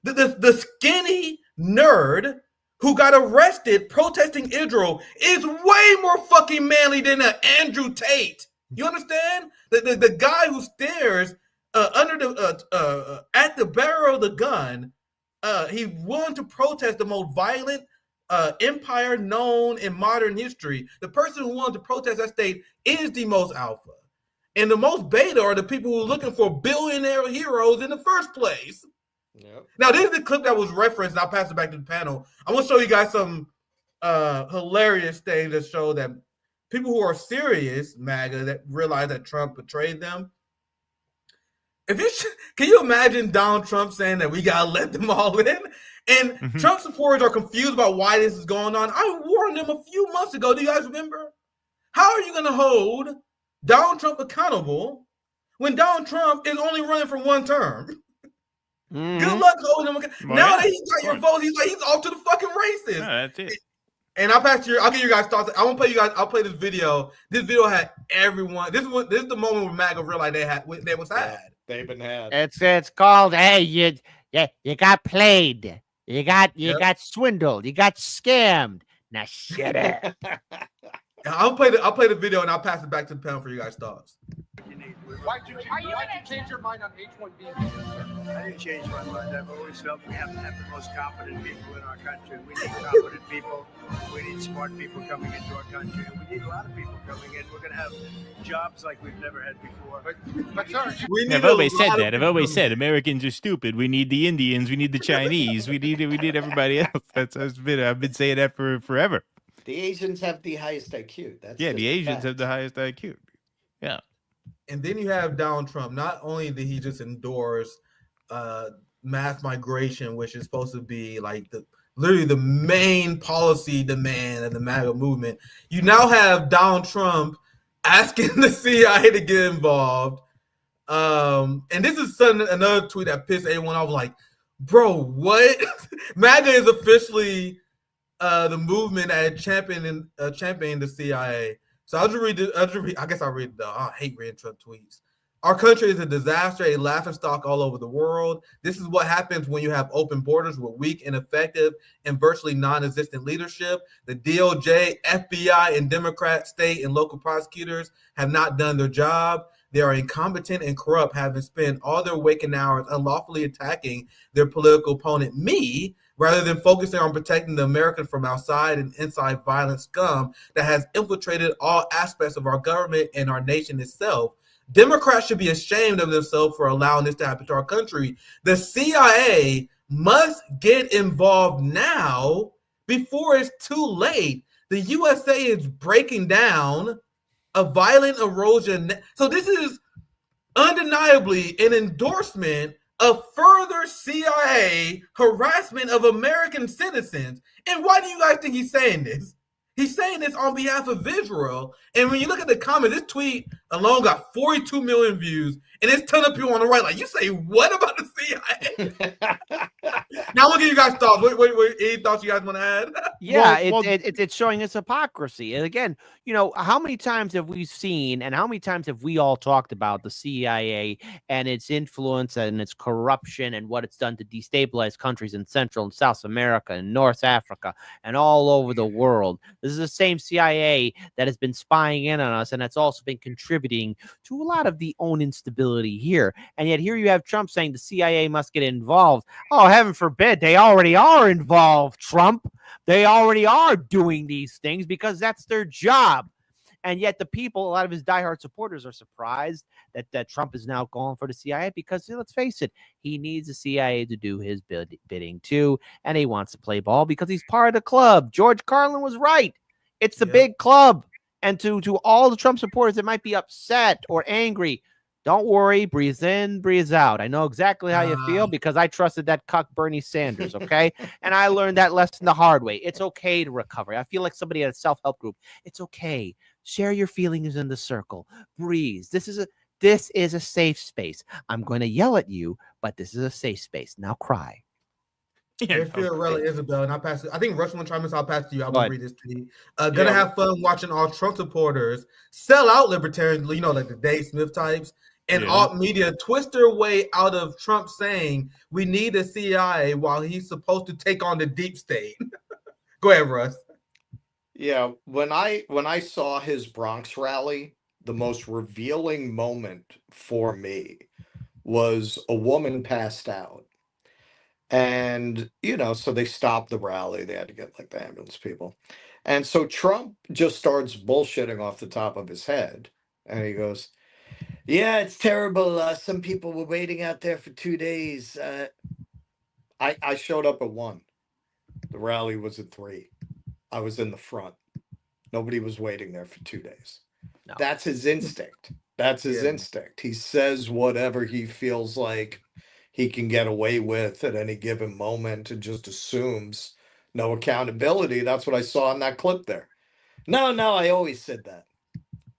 The skinny nerd who got arrested protesting Israel is way more fucking manly than Andrew Tate. You understand? The guy who stares under the at the barrel of the gun, he willing to protest the most violent empire known in modern history. The person who wanted to protest that state is the most alpha. And the most beta are the people who are looking for billionaire heroes in the first place. Yep. Now, this is the clip that was referenced, and I'll pass it back to the panel. I want to show you guys some hilarious things that show that people who are serious MAGA that realize that Trump betrayed them. Can you imagine Donald Trump saying that we got to let them all in? And Trump supporters are confused about why this is going on. I warned them a few months ago. Do you guys remember? How are you going to hold Donald Trump accountable when Donald Trump is only running for one term? Good luck holding him. Now that he's got your vote, he's off to the fucking races. Yeah, that's it. And I'll give you guys thoughts. I won't play you guys. I'll play this video. This video had everyone. This is the moment where MAGA realized they was had. They've been had. It's called, hey, you got played. You got swindled. You got scammed. Now shut up. I'll play the video and I'll pass it back to the panel for you guys' thoughts. Why'd you change your mind on H-1B? I didn't change my mind. I've always felt we have to have the most competent people in our country. We need competent people. We need smart smart people coming into our country, and we need a lot of people coming in. We're going to have jobs like we've never had before. But sir, I've always said that. I've always said Americans are stupid. We need the Indians. We need the Chinese. We need everybody else. I've been saying that for forever. The Asians have the highest IQ. That's Yeah, just the a Asians fact. have the highest IQ. Yeah. And then you have Donald Trump. Not only did he just endorse mass migration, which is supposed to be like literally the main policy demand of the MAGA movement, you now have Donald Trump asking the CIA to get involved. And this is another tweet that pissed everyone off. Like, bro, what? MAGA is officially the movement that championing the CIA. So I'll just read. I guess I'll read I hate reading Trump tweets. Our country is a disaster, a laughingstock all over the world. This is what happens when you have open borders with weak, ineffective, and virtually non-existent leadership. The DOJ, FBI, and Democrat state and local prosecutors have not done their job. They are incompetent and corrupt, having spent all their waking hours unlawfully attacking their political opponent, me, rather than focusing on protecting the American from outside and inside violent scum that has infiltrated all aspects of our government and our nation itself. Democrats should be ashamed of themselves for allowing this to happen to our country. The CIA must get involved now before it's too late. The USA is breaking down, a violent erosion. So this is undeniably an endorsement of further CIA harassment of American citizens. And why do you guys think he's saying this? He's saying this on behalf of Israel. And when you look at the comments, this tweet alone got 42 million views. And it's ton of people on the right. Like, you say, what about the CIA? Now, look at you guys' thoughts. What any thoughts you guys want to add? Yeah, it's showing its hypocrisy. And again, how many times have we seen and how many times have we all talked about the CIA and its influence and its corruption and what it's done to destabilize countries in Central and South America and North Africa and all over the world? This is the same CIA that has been spying in on us, and that's also been contributing to a lot of the own instability here. And yet here you have Trump saying the CIA must get involved. Oh, heaven forbid. They already are involved, Trump. They already are doing these things because that's their job. And yet the people, a lot of his diehard supporters are surprised that Trump is now going for the CIA because, let's face it, he needs the CIA to do his bidding too. And he wants to play ball because he's part of the club. George Carlin was right. It's the big club. And to all the Trump supporters that might be upset or angry, don't worry, breathe in, breathe out. I know exactly how you feel because I trusted that cuck Bernie Sanders, okay? And I learned that lesson the hard way. It's okay to recover. I feel like somebody at a self-help group. It's okay. Share your feelings in the circle. Breathe. This is a safe space. I'm going to yell at you, but this is a safe space. Now cry. Yeah, Fiorella Isabel, and I'll pass it. I think Rush one time, I'll pass to you. I will read this tweet. Gonna have fun watching all Trump supporters sell out libertarians, like the Dave Smith types, and alt media twist their way out of Trump saying we need a CIA while he's supposed to take on the deep state. Go ahead, Russ. Yeah, when I saw his Bronx rally, the most revealing moment for me was a woman passed out. And, so they stopped the rally. They had to get like the ambulance people. And so Trump just starts bullshitting off the top of his head. And he goes, yeah, it's terrible. Some people were waiting out there for 2 days. I showed up at 1. The rally was at 3. I was in the front. Nobody was waiting there for 2 days. No. That's his instinct. That's his instinct. He says whatever he feels like he can get away with at any given moment and just assumes no accountability. That's what I saw in that clip there. No, I always said that.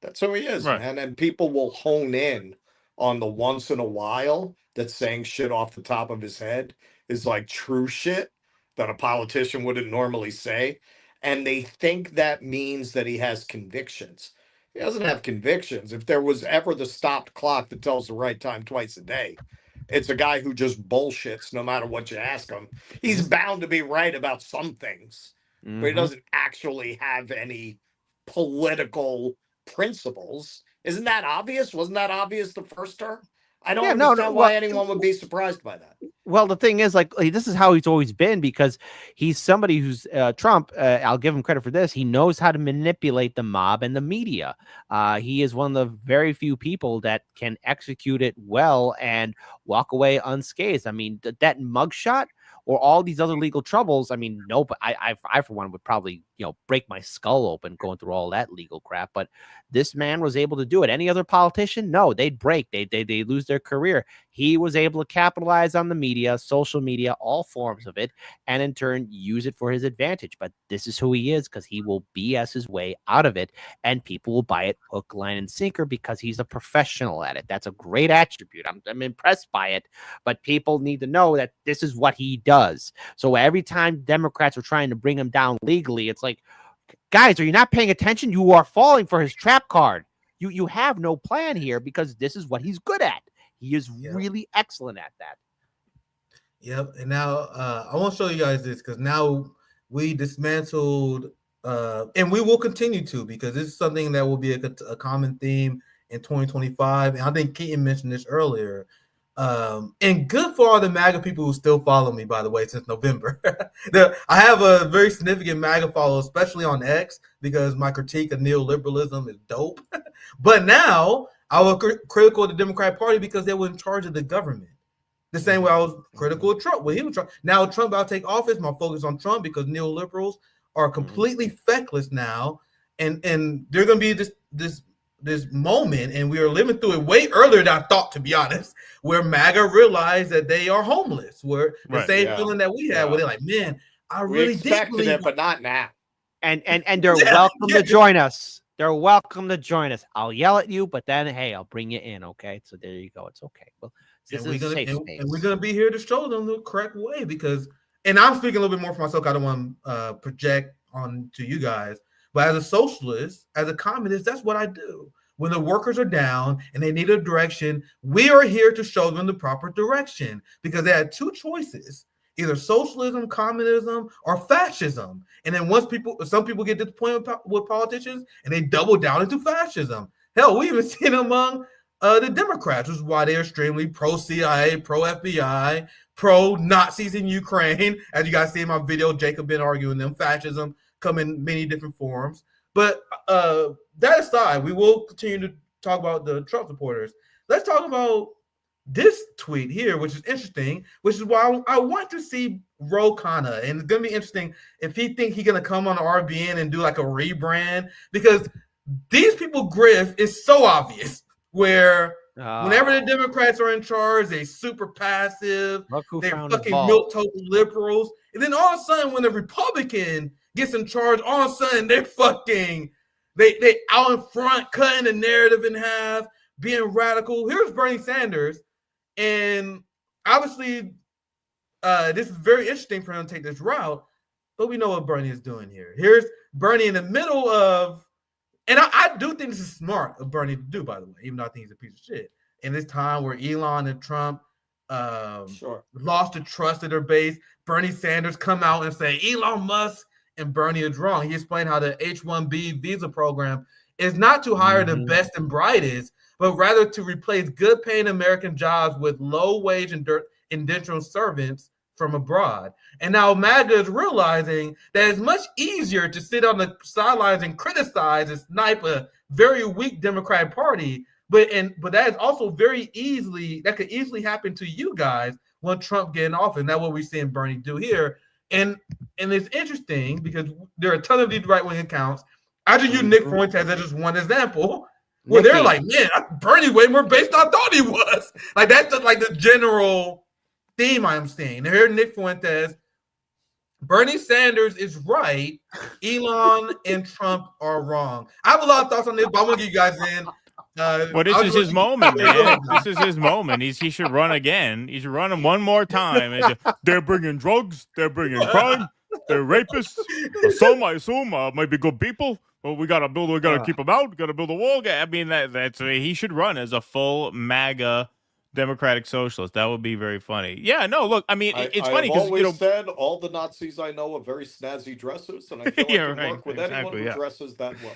That's who he is, man. And people will hone in on the once in a while that saying shit off the top of his head is like true shit that a politician wouldn't normally say. And they think that means that he has convictions. He doesn't have convictions. If there was ever the stopped clock that tells the right time twice a day, it's a guy who just bullshits no matter what you ask him. He's bound to be right about some things, but he doesn't actually have any political principles. Isn't that obvious? Wasn't that obvious the first term? I don't Yeah, understand why well, anyone would be surprised by that. well, the thing is, like, this is how he's always been, because he's somebody who's Trump. I'll give him credit for this. He knows how to manipulate the mob and the media. He is one of the very few people that can execute it well and walk away unscathed. I mean, that mugshot or all these other legal troubles. I mean, no, but I for one would probably, break my skull open going through all that legal crap. But this man was able to do it. Any other politician? No, they'd break. They lose their career. He was able to capitalize on the media, social media, all forms of it, and in turn use it for his advantage. But this is who he is, because he will BS his way out of it, and people will buy it hook, line, and sinker because he's a professional at it. That's a great attribute. I'm impressed by it, but people need to know that this is what he does. So every time Democrats are trying to bring him down legally, it's like, guys, are you not paying attention? You are falling for his trap card. You have no plan here, because this is what he's good at. He is really excellent at that. Yep. And now I want to show you guys this, because now we dismantled, and we will continue to, because this is something that will be a common theme in 2025. And I think Keaton mentioned this earlier. And good for all the MAGA people who still follow me, by the way, since November. I have a very significant MAGA follow, especially on X, because my critique of neoliberalism is dope. But now I was critical of the Democratic Party because they were in charge of the government. The same way I was critical of Trump when he was Trump. Now Trump about to take office, my focus on Trump, because neoliberals are completely feckless now, and they're going to be this moment, and we are living through it way earlier than I thought, to be honest, where MAGA realized that they are homeless. Where the same feeling that we had, where they're like, man, I really expected it, but not now. And they're welcome to join us. They're welcome to join us. I'll yell at you, but then, hey, I'll bring you in, okay? So there you go. It's okay. Well, this is a safe space. And we're going to be here to show them the correct way, because, and I'm speaking a little bit more for myself, I don't want to project on to you guys, but as a socialist, as a communist, that's what I do. When the workers are down and they need a direction, we are here to show them the proper direction, because they had two choices: either socialism, communism, or fascism. And then some people get disappointed with politicians and they double down into fascism. Hell, we even seen among the Democrats, which is why they're extremely pro-CIA, pro-FBI, pro-Nazis in Ukraine. As you guys see in my video, Jacob been arguing them. Fascism come in many different forms. But that aside, we will continue to talk about the Trump supporters. Let's talk about this tweet here, which is interesting, which is why I want to see Ro Khanna. And it's going to be interesting if he thinks he's going to come on RBN and do like a rebrand, because these people grift is so obvious, where whenever the Democrats are in charge, they super passive, they're fucking milquetoast liberals. And then all of a sudden, when the Republican gets in charge, all of a sudden they're fucking, they out in front, cutting the narrative in half, being radical. Here's Bernie Sanders. And obviously, this is very interesting for him to take this route, but we know what Bernie is doing here. Here's Bernie in the middle of, and I do think this is smart of Bernie to do, by the way, even though I think he's a piece of shit. In this time where Elon and Trump lost the trust of their base, Bernie Sanders come out and say Elon Musk and Bernie is wrong. He explained how the H-1B visa program is not to hire the best and brightest, but rather to replace good-paying American jobs with low-wage indentured servants from abroad. And now MAGA is realizing that it's much easier to sit on the sidelines and criticize and snipe a very weak Democratic Party, but that is also that could easily happen to you guys when Trump get in office. And that's what we're seeing Bernie do here. And it's interesting because there are a ton of these right-wing accounts. I just use Nick Fuentes as just one example. Well, they're like, man, Bernie way more based than I thought he was. Like, that's just like the general theme I'm seeing. Here, Nick Fuentes, Bernie Sanders is right. Elon and Trump are wrong. I have a lot of thoughts on this, but I want to get you guys in. Well, this is his moment, man. This is his moment. He should run again. He should run him one more time. They're bringing drugs. They're bringing crime. They're rapists. Some, I assume, might be good people. Well, we gotta keep them out. Gotta build a wall. I mean, that's he should run as a full MAGA democratic socialist. That would be very funny. Yeah, no, look, I mean, it's funny because always said all the Nazis I know are very snazzy dressers, and I feel like I can work with anyone who dresses that well.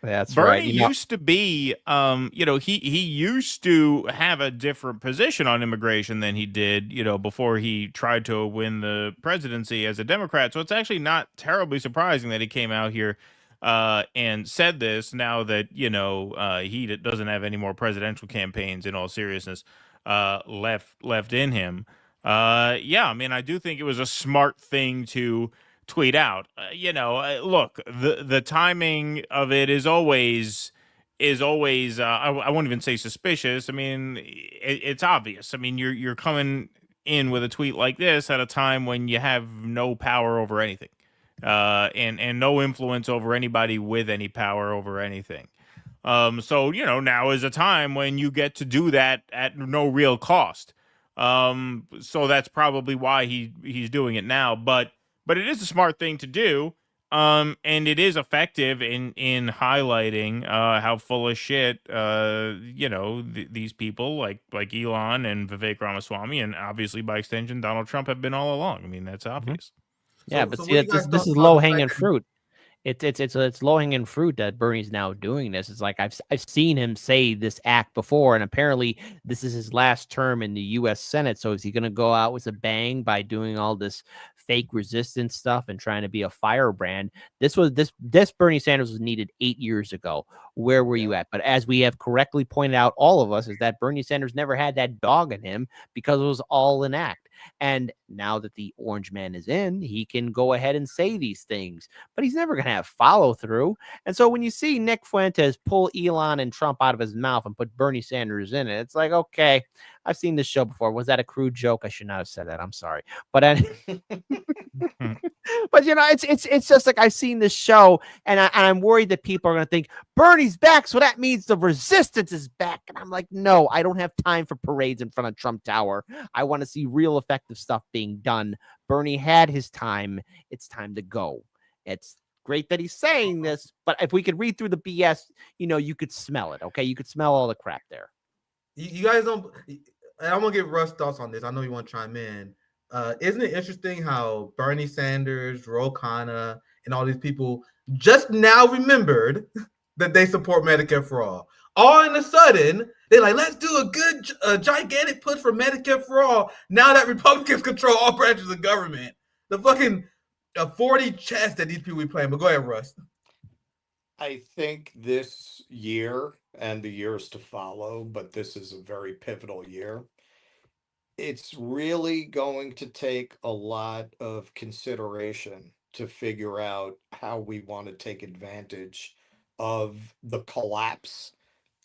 That's Bernie right. used to be, he used to have a different position on immigration than he did, before he tried to win the presidency as a Democrat. So it's actually not terribly surprising that he came out here and said this now that, he doesn't have any more presidential campaigns, in all seriousness, left in him. Yeah, I mean, I do think it was a smart thing to tweet out. Look, the timing of it is always I won't even say suspicious. I mean, it's obvious. I mean, you're coming in with a tweet like this at a time when you have no power over anything, and no influence over anybody with any power over anything. So now is a time when you get to do that at no real cost. So that's probably why he's doing it now. But it is a smart thing to do. And it is effective in highlighting how full of shit these people like Elon and Vivek Ramaswamy, and obviously by extension Donald Trump, have been all along. I mean, that's obvious. Yeah, but see, this is low hanging fruit. It's low hanging fruit that Bernie's now doing this. It's like I've seen him say this act before, and apparently this is his last term in the U.S. Senate. So is he going to go out with a bang by doing all this fake resistance stuff and trying to be a firebrand? This Bernie Sanders was needed 8 years ago. Where were you at? But as we have correctly pointed out, all of us, is that Bernie Sanders never had that dog in him because it was all an act. And now that the orange man is in, he can go ahead and say these things, but he's never going to have follow through. And so when you see Nick Fuentes pull Elon and Trump out of his mouth and put Bernie Sanders in it, it's like, okay, I've seen this show before. Was that a crude joke? I should not have said that. I'm sorry. But but it's just like I've seen this show, and I'm worried that people are going to think Bernie's back, so that means the resistance is back. And I'm like, no, I don't have time for parades in front of Trump Tower. I want to see real effective stuff being done. Bernie had his time. It's time to go. It's great that he's saying this, but if we could read through the BS, you could smell it. Okay, you could smell all the crap there. You guys don't. I'm gonna get Russ thoughts on this. I know you want to chime in. Isn't it interesting how Bernie Sanders, Ro Khanna, and all these people just now remembered that they support Medicare for all? All of a sudden, they're like, let's do a gigantic push for Medicare for all. Now that Republicans control all branches of government, the fucking 40 chess that these people be playing. But go ahead, Russ. I think this year and the years to follow, but this is a very pivotal year. It's really going to take a lot of consideration to figure out how we want to take advantage of the collapse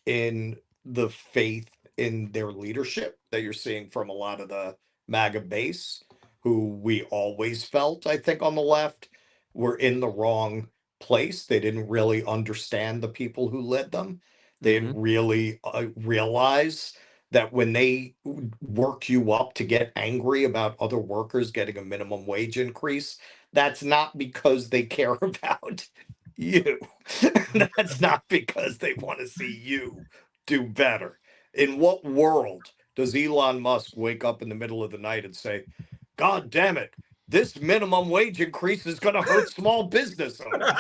in the faith in their leadership that you're seeing from a lot of the MAGA base, who we always felt, I think, on the left, were in the wrong place. They didn't really understand the people who led them. They didn't really realize that when they work you up to get angry about other workers getting a minimum wage increase, that's not because they care about you. That's not because they want to see you do better. In what world does Elon Musk wake up in the middle of the night and say, God damn it, this minimum wage increase is going to hurt small business owners?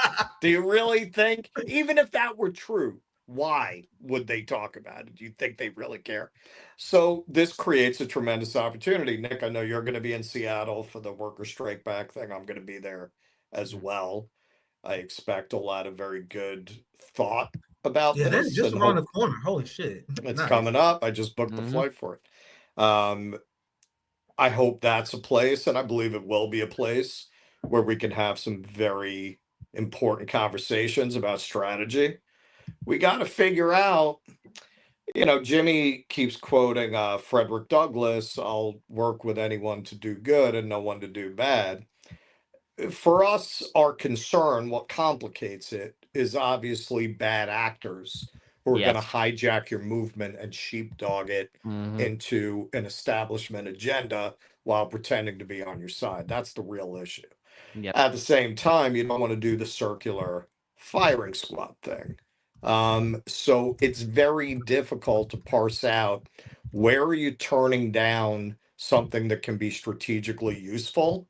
Do you really think, even if that were true, why would they talk about it? Do you think they really care? So this creates a tremendous opportunity. Nick, I know you're going to be in Seattle for the worker strike back thing. I'm going to be there as well. I expect a lot of very good thought about this. That's just around the corner. Holy shit. It's coming up. I just booked the flight for it. I hope that's a place, and I believe it will be a place where we can have some very important conversations about strategy. We got to figure out, Jimmy keeps quoting Frederick Douglass, I'll work with anyone to do good and no one to do bad. For us, our concern, what complicates it, is obviously bad actors who are going to hijack your movement and sheepdog it into an establishment agenda while pretending to be on your side. That's the real issue. At the same time, you don't want to do the circular firing squad thing. So it's very difficult to parse out, where are you turning down something that can be strategically useful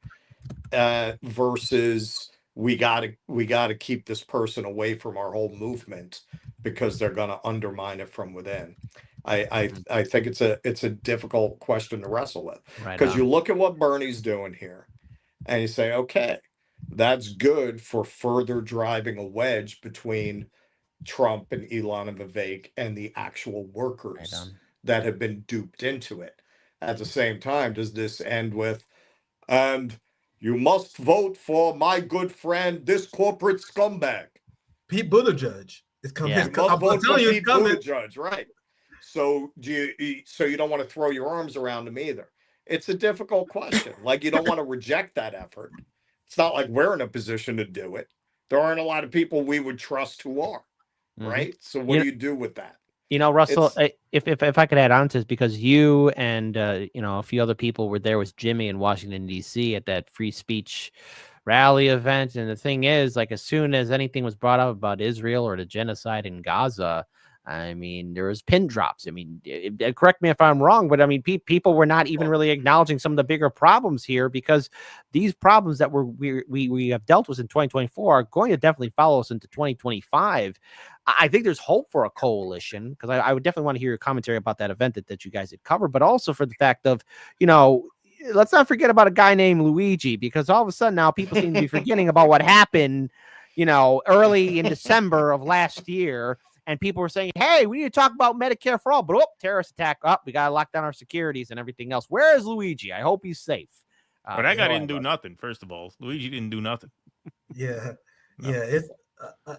versus we gotta keep this person away from our whole movement because they're gonna undermine it from within. I think it's a difficult question to wrestle with, Right because you on. look at what Bernie's doing here and you say, okay, that's good for further driving a wedge between Trump and Elon and Vivek and the actual Right workers on. that have been duped into it. At the same time, does this end with, and you must vote for my good friend, this corporate scumbag? Pete Buttigieg is coming. Yeah. You must I'm vote for telling you, it's Pete coming. Buttigieg, right? So so you don't want to throw your arms around him either. It's a difficult question. Like, you don't want to reject that effort. It's not like we're in a position to do it. There aren't a lot of people we would trust who are, right? So what do you do with that? You know, Russell, It's if I could add on to this, because you and a few other people were there with Jimmy in Washington, D.C. at that free speech rally event. And the thing is, like, as soon as anything was brought up about Israel or the genocide in Gaza, I mean, there was pin drops. I mean, correct me if I'm wrong, but I mean, people were not even really acknowledging some of the bigger problems here, because these problems that we have dealt with in 2024 are going to definitely follow us into 2025. I think there's hope for a coalition, because I would definitely want to hear your commentary about that event that you guys had covered, but also for the fact of, let's not forget about a guy named Luigi, because all of a sudden now people seem to be forgetting about what happened, early in December of last year. And people were saying, hey, we need to talk about Medicare for all, but terrorist attack up. We got to lock down our securities and everything else. Where is Luigi? I hope he's safe. But that guy didn't do nothing, first of all. Luigi didn't do nothing. Yeah. No. Yeah. It's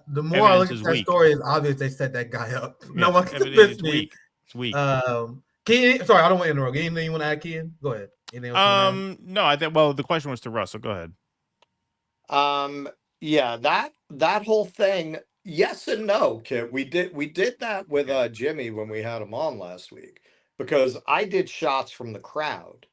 the more I look at that story, it's obvious they set that guy up. Yeah, No one can convince me. Weak. It's weak. Ken, sorry, I don't want to interrupt. Anything you want to add, Ken? Go ahead. Anything else No, I think, well, the question was to Russell. Go ahead. Yeah, that whole thing, yes and no, Kit. We did that with Jimmy when we had him on last week, because I did shots from the crowd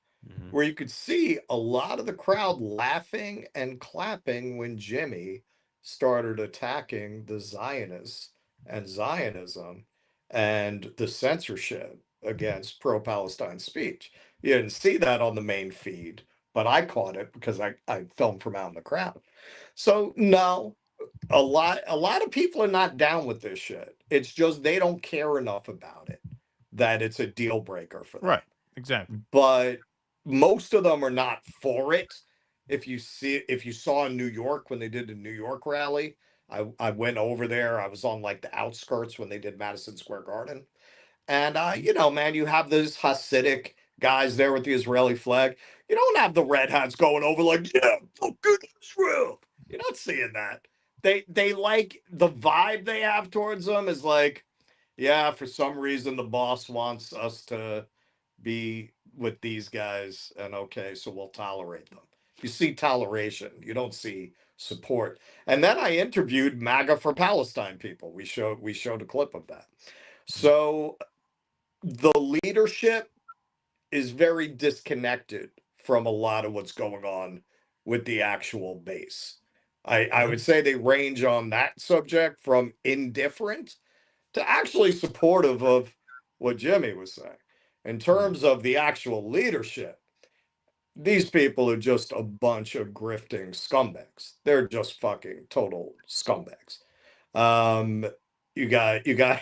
where you could see a lot of the crowd laughing and clapping when Jimmy started attacking the Zionists and Zionism and the censorship against pro-Palestine speech. You didn't see that on the main feed, but I caught it because I filmed from out in the crowd. So no, a lot of people are not down with this shit. It's just they don't care enough about it that it's a deal breaker for them. Right, exactly. But most of them are not for it. If you saw in New York when they did the New York rally, I went over there. I was on like the outskirts when they did Madison Square Garden. And man, you have those Hasidic guys there with the Israeli flag. You don't have the red hats going over like, yeah, fucking Israel. You're not seeing that. They like, the vibe they have towards them is like, yeah, for some reason the boss wants us to be with these guys, and okay, so we'll tolerate them. You see toleration, you don't see support. And then I interviewed MAGA for Palestine people. We showed a clip of that. So the leadership is very disconnected from a lot of what's going on with the actual base. I would say they range on that subject from indifferent to actually supportive of what Jimmy was saying. In terms of the actual leadership, these people are just a bunch of grifting scumbags. They're just fucking total scumbags. You got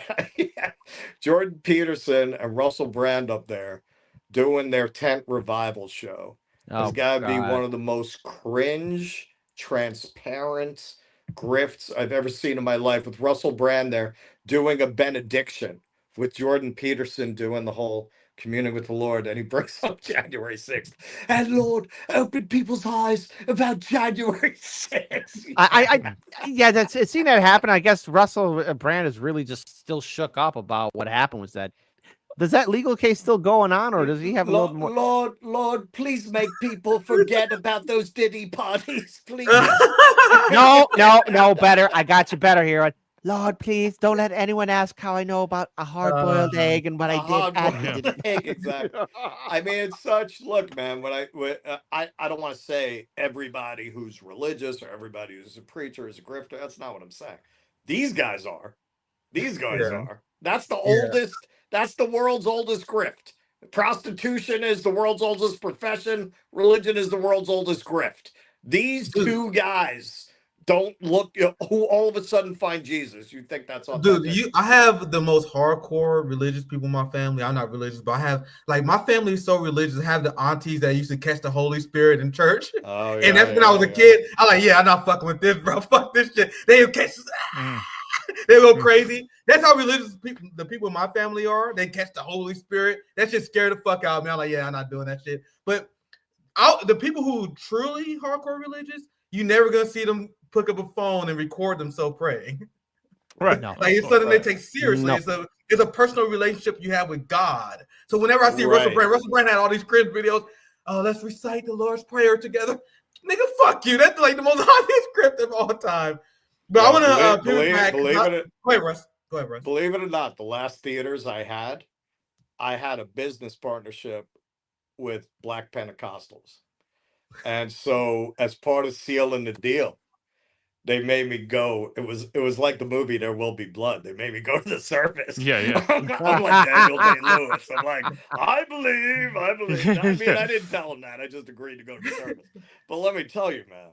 Jordan Peterson and Russell Brand up there doing their tent revival show. It's got to be one of the most cringe, transparent grifts I've ever seen in my life, with Russell Brand there doing a benediction, with Jordan Peterson doing the whole communing with the Lord, and he brings up January 6th. And Lord, open people's eyes about January 6th. It's seen that happen. I guess Russell Brand is really just still shook up about what happened. Was that, does that legal case still going on, or does he have a little more? Lord, please make people forget about those Diddy parties, please. No, better. I got you better here. Lord, please don't let anyone ask how I know about a hard-boiled egg and what I did. Hard-boiled egg, exactly. I mean, it's such. Look, man. I don't want to say everybody who's religious or everybody who's a preacher is a grifter. That's not what I'm saying. These guys are. These guys are. That's the oldest. That's the world's oldest grift. Prostitution is the world's oldest profession. Religion is the world's oldest grift. These two guys don't look who all of a sudden find Jesus. You think that's Dude, authentic? I have the most hardcore religious people in my family. I'm not religious, but I have like my family is so religious. I have the aunties that used to catch the Holy Spirit in church. Oh, And that's when I was a kid. I'm like, yeah, I'm not fucking with this, bro. Fuck this shit. They catch they go crazy. That's how religious the people in my family are. They catch the Holy Spirit. That shit scared the fuck out of me. I'm like, yeah, I'm not doing that shit. But the people who truly hardcore religious, you never gonna see them pick up a phone and record themselves praying. Right. No. Like it's something they take seriously. No. It's a personal relationship you have with God. So whenever I see Right. Russell Brand had all these cringe videos. Oh, let's recite the Lord's Prayer together. Nigga, fuck you. That's like the most obvious script of all time. But I want to believe it. Go ahead, Russ. Go ahead, Russ. Believe it or not, the last theaters I had a business partnership with Black Pentecostals. And so as part of sealing the deal, they made me go. It was like the movie There Will Be Blood. They made me go to the service. Yeah. I'm like Daniel Day-Lewis. I'm like, I believe. I mean, I didn't tell him that. I just agreed to go to the service. But let me tell you, man,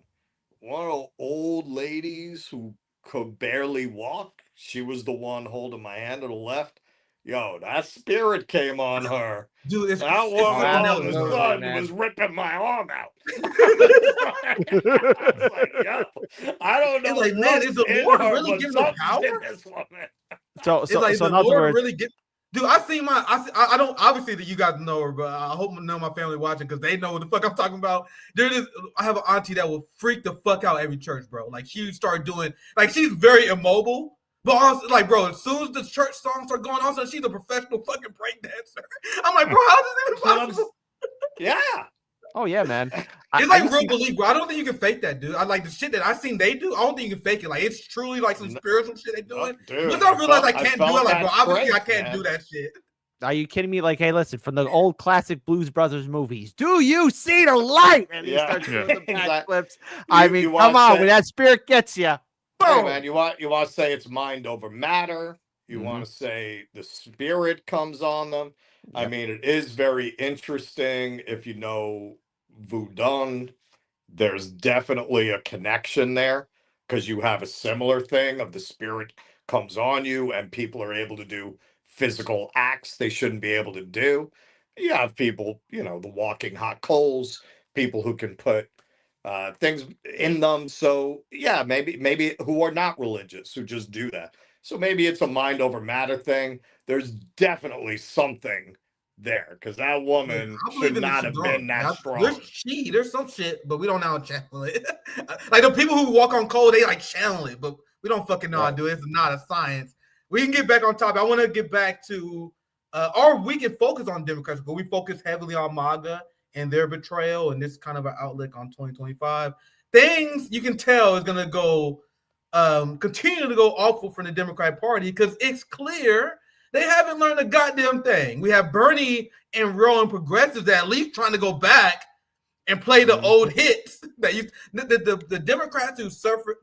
one of the old ladies who could barely walk, she was the one holding my hand to the left. Yo, that spirit came on her. Dude, That woman all of a absolutely, sudden man. was ripping my arm out. I was like, yo, I don't know. It's like, man, is the what's in Lord her, really but giving her something's in power? this woman. So It's like so the in other Lord words, really get. Dude, I don't obviously that you guys know her, but I hope know my family watching because they know what the fuck I'm talking about. I have an auntie that will freak the fuck out every church, bro. Like she start doing like she's very immobile. But honestly, like, bro, as soon as the church songs are going on, so she's a professional fucking breakdancer. I'm like, bro, how is this even possible? Yeah. oh yeah, man. It's like real belief, bro. I don't think you can fake that, dude. I like the shit that I've seen they do. I don't think you can fake it. Like it's truly like some spiritual shit they doing. Dude, Once I realized I I can't do felt it, like, that bro, obviously I strength, can't man. do that shit. Are you kidding me? Like, hey, listen, from the old classic Blues Brothers movies, do you see the light? And he Yeah. starts doing the Exactly. backflips. I mean, come on, when that spirit gets you. Hey, man, you want to say it's mind over matter. You Mm-hmm. want to say the spirit comes on them. I mean, it is very interesting if you know Voodoo. There's definitely a connection there because you have a similar thing of the spirit comes on you and people are able to do physical acts they shouldn't be able to do. You have people, the walking hot coals, people who can put things in them. So yeah, maybe who are not religious, who just do that. So maybe it's a mind over matter thing. There's definitely something there because that woman should not have been that strong. There's some shit, but we don't know how to channel it. Like the people who walk on coal, they like channel it, but we don't fucking know how to do it. It's not a science. We can get back on topic. I want to get back to or we can focus on Democrats, but we focus heavily on MAGA and their betrayal, and this kind of an outlook on 2025. Things you can tell is going to go, continue to go awful for the Democrat Party because it's clear they haven't learned a goddamn thing. We have Bernie and Roe progressives that at least trying to go back and play the old hits. The Democrats who suffered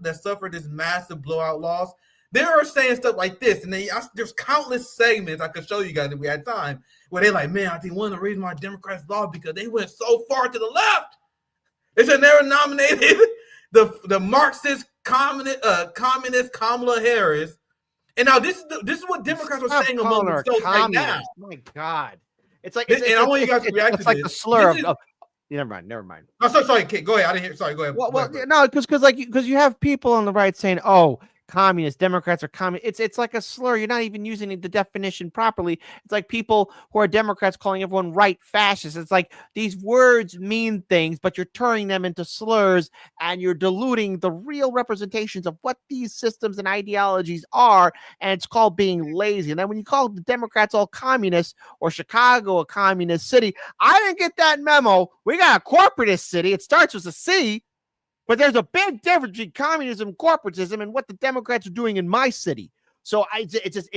this massive blowout loss, they are saying stuff like this, and there's countless segments I could show you guys if we had time, where they're like, man, I think one of the reasons why Democrats lost because they went so far to the left. They said they were nominated the Marxist communist Kamala Harris. And now this is what Democrats are saying among themselves right now. My God. It's like and I want you guys to react to it's like this. the slur of never mind. Oh, sorry, Kate. Go ahead. I didn't hear. Sorry, go ahead. Well, no, because you have people on the right saying, "Oh, communists, Democrats are communists." It's like a slur. You're not even using the definition properly. It's like people who are Democrats calling everyone right fascists. It's like these words mean things, but you're turning them into slurs and you're diluting the real representations of what these systems and ideologies are. And it's called being lazy. And then when you call the Democrats all communists or Chicago a communist city, I didn't get that memo. We got a corporatist city. It starts with a C. But there's a big difference between communism and corporatism and what the Democrats are doing in my city. So it's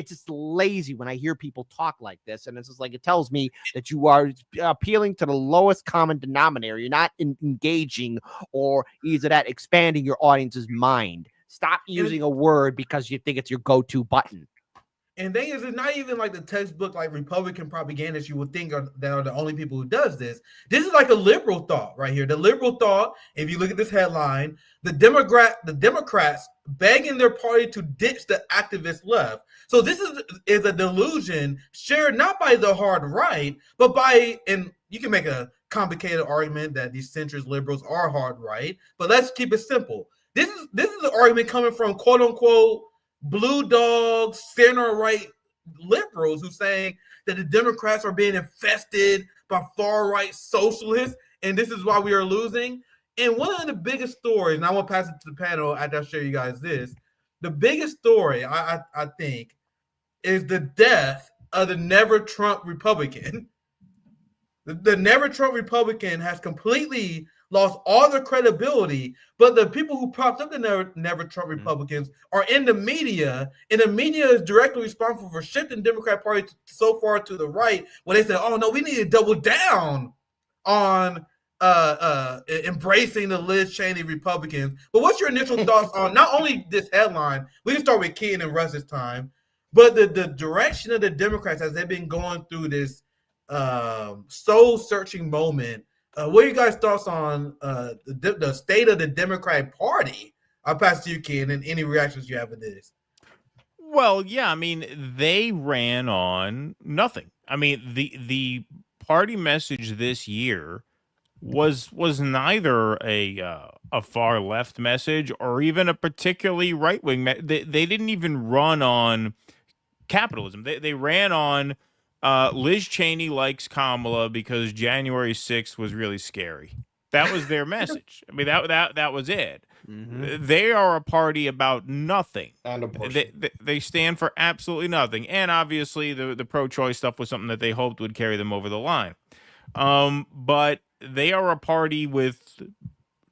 just lazy when I hear people talk like this. And it's just like, it tells me that you are appealing to the lowest common denominator. You're not engaging or either that expanding your audience's mind. Stop using a word because you think it's your go-to button. And thing is, it's not even like the textbook, like Republican propagandists you would think that are the only people who does this. This is like a liberal thought right here. The liberal thought, if you look at this headline, the Democrats begging their party to ditch the activist left. So this is a delusion shared not by the hard right, but by, and you can make a complicated argument that these centrist liberals are hard right, but let's keep it simple. This is an argument coming from quote unquote blue dog center right liberals who saying that the Democrats are being infested by far right socialists, and this is why we are losing. And one of the biggest stories, and I want to pass it to the panel after I show you guys this. The biggest story, I think, is the death of the Never Trump Republican. The Never Trump Republican has completely lost all their credibility, but the people who propped up the Never Trump Republicans are in the media, and the media is directly responsible for shifting the Democrat Party so far to the right, where they say, oh no, we need to double down on embracing the Liz Cheney Republicans. But what's your initial thoughts on not only this headline, we can start with Kean and Russ this time, but the direction of the Democrats as they've been going through this soul-searching moment. What are you guys' thoughts on the state of the Democratic Party? I'll pass to you, Ken, and any reactions you have with this. Well, yeah, I mean, they ran on nothing. I mean, the party message this year was neither a far left message or even a particularly right wing. They didn't even run on capitalism. They ran on Liz Cheney likes Kamala because January 6th was really scary. That was their message. I mean, that was it. Mm-hmm. They are a party about nothing. And they stand for absolutely nothing. And obviously, the pro-choice stuff was something that they hoped would carry them over the line. But they are a party with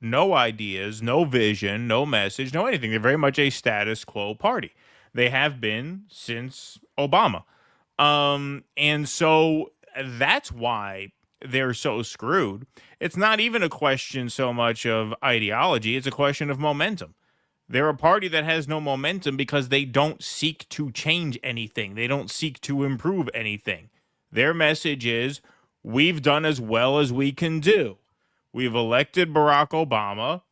no ideas, no vision, no message, no anything. They're very much a status quo party. They have been since Obama. And so that's why they're so screwed. It's not even a question so much of ideology. It's a question of momentum. They're a party that has no momentum because they don't seek to change anything. They don't seek to improve anything. Their message is, we've done as well as we can do. We've elected Barack Obama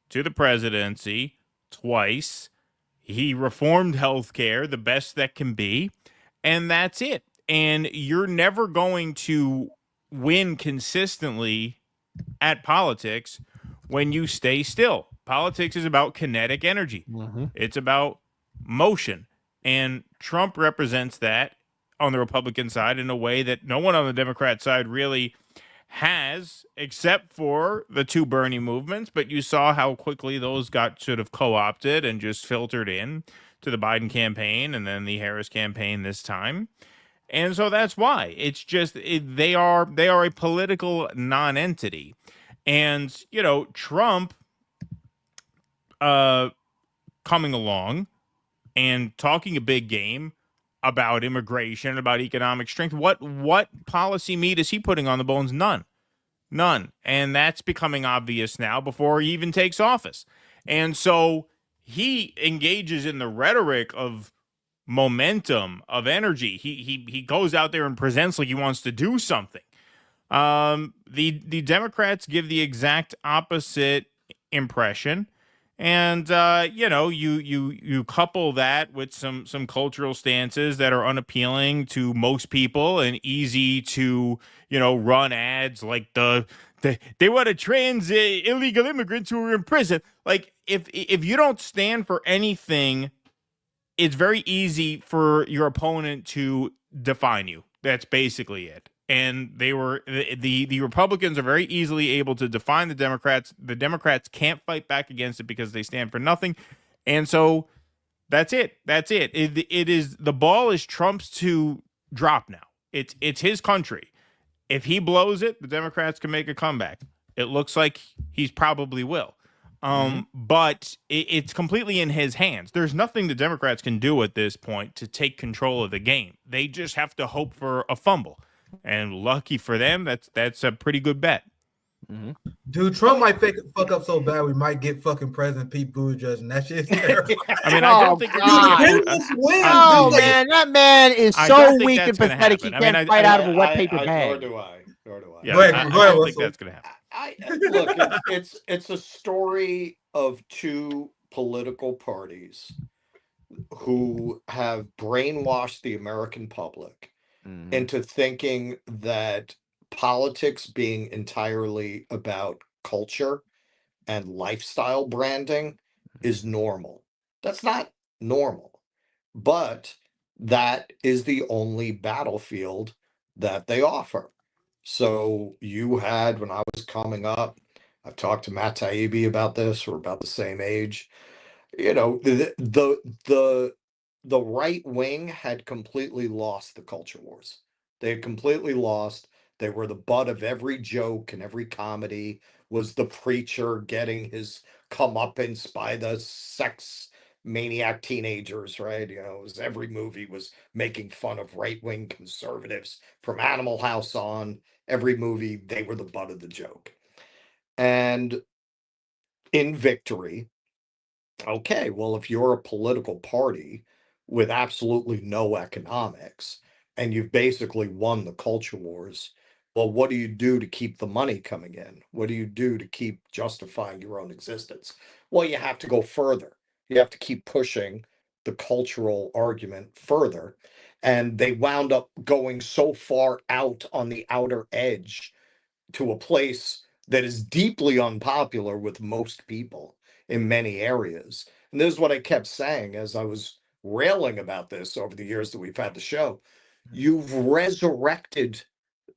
to the presidency twice. He reformed healthcare the best that can be. And that's it. And you're never going to win consistently at politics when you stay still. Politics is about kinetic energy. Mm-hmm. It's about motion. And Trump represents that on the Republican side in a way that no one on the Democrat side really has, except for the two Bernie movements. But you saw how quickly those got sort of co-opted and just filtered in to the Biden campaign and then the Harris campaign this time. And so that's why. It's just they are a political non-entity. And, you know, Trump coming along and talking a big game about immigration, about economic strength. What policy meat is he putting on the bones? None. And that's becoming obvious now before he even takes office. And so he engages in the rhetoric of momentum, of energy. He goes out there and presents like he wants to do something. The Democrats give the exact opposite impression. And you couple that with some cultural stances that are unappealing to most people and easy to, run ads like they want to trans illegal immigrants who are in prison. Like if you don't stand for anything, it's very easy for your opponent to define you. That's basically it. And they were the Republicans are very easily able to define the Democrats. The Democrats can't fight back against it because they stand for nothing. And so that's it. It is the ball is Trump's to drop now. It's his country. If he blows it, the Democrats can make a comeback. It looks like he's probably will. But it's completely in his hands. There's nothing the Democrats can do at this point to take control of the game. They just have to hope for a fumble. And lucky for them, that's a pretty good bet. Dude, Trump might fuck up so bad we might get fucking President Pete Buttigieg, and that shit's terrible. I mean, I don't think you're going to get Oh man, that man is so weak and pathetic. He can't fight out of a wet paper bag. Nor do I. Yeah, Go ahead, I Russell. don't think that's going to happen. Look, it's a story of two political parties who have brainwashed the American public into thinking that politics being entirely about culture and lifestyle branding is normal. That's not normal, but that is the only battlefield that they offer. So you had, when I was coming up, I've talked to Matt Taibbi about this. We're about the same age. You know, the right wing had completely lost the culture wars. They had completely lost. They were the butt of every joke and every comedy. Was the preacher getting his comeuppance by the sex maniac teenagers, right? You know, it was every movie was making fun of right-wing conservatives from Animal House on. Every movie, they were the butt of the joke. And in victory, okay, well, if you're a political party with absolutely no economics and you've basically won the culture wars, well, what do you do to keep the money coming in? What do you do to keep justifying your own existence? Well, you have to go further. You have to keep pushing the cultural argument further. And they wound up going so far out on the outer edge to a place that is deeply unpopular with most people in many areas. And this is what I kept saying as I was railing about this over the years that we've had the show. You've resurrected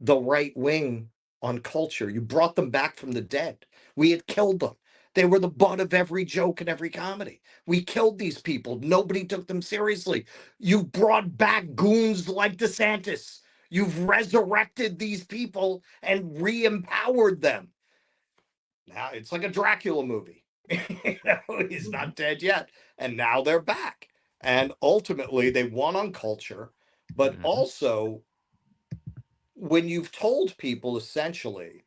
the right wing on culture. You brought them back from the dead. We had killed them. They were the butt of every joke and every comedy. We killed these people. Nobody took them seriously. You brought back goons like DeSantis. You've resurrected these people and re-empowered them. Now it's like a Dracula movie. He's not dead yet. And now they're back. And ultimately they won on culture, but also when you've told people essentially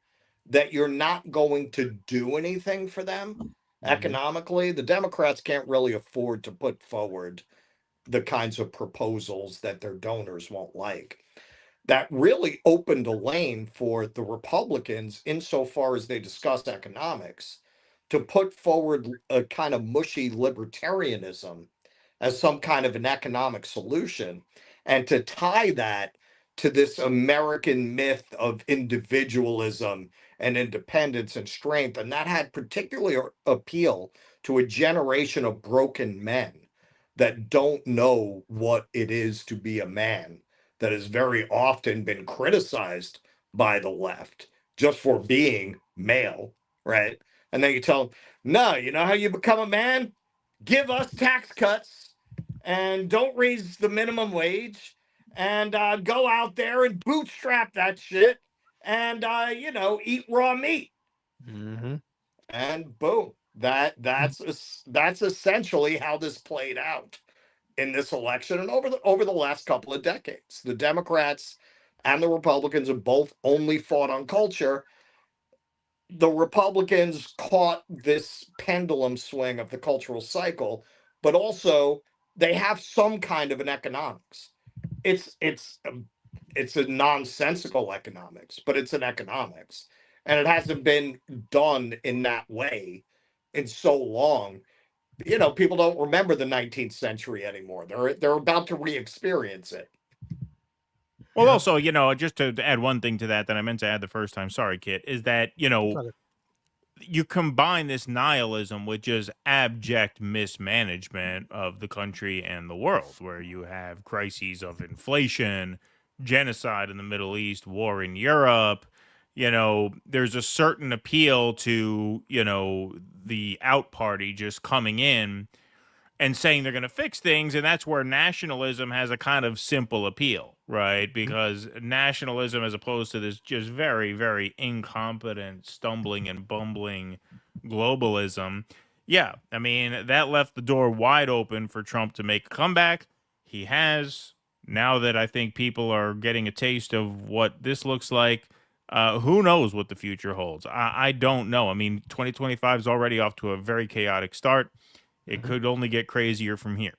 that you're not going to do anything for them economically, the Democrats can't really afford to put forward the kinds of proposals that their donors won't like. That really opened a lane for the Republicans, insofar as they discussed economics, to put forward a kind of mushy libertarianism as some kind of an economic solution, and to tie that to this American myth of individualism and independence and strength. And that had particular appeal to a generation of broken men that don't know what it is to be a man, that has very often been criticized by the left just for being male, right? And then you tell them, no, you know how you become a man? Give us tax cuts and don't raise the minimum wage and go out there and bootstrap that shit and, eat raw meat. And boom, that's essentially how this played out in this election and over the last couple of decades. The Democrats and the Republicans have both only fought on culture. The Republicans caught this pendulum swing of the cultural cycle, but also they have some kind of an economics. It's a nonsensical economics, but it's an economics, and it hasn't been done in that way in so long. You know, people don't remember the 19th century anymore. They're about to re-experience it. Well, also, just to add one thing to that I meant to add the first time, sorry, Kit, is that, you combine this nihilism with just abject mismanagement of the country and the world, where you have crises of inflation, genocide in the Middle East, war in Europe. There's a certain appeal to, the out party just coming in and saying they're going to fix things. And that's where nationalism has a kind of simple appeal, right? Because nationalism, as opposed to this just very, very incompetent, stumbling and bumbling globalism, yeah, I mean, that left the door wide open for Trump to make a comeback. He has. Now that I think people are getting a taste of what this looks like, Who knows what the future holds? I don't know. I mean, 2025 is already off to a very chaotic start. It could only get crazier from here.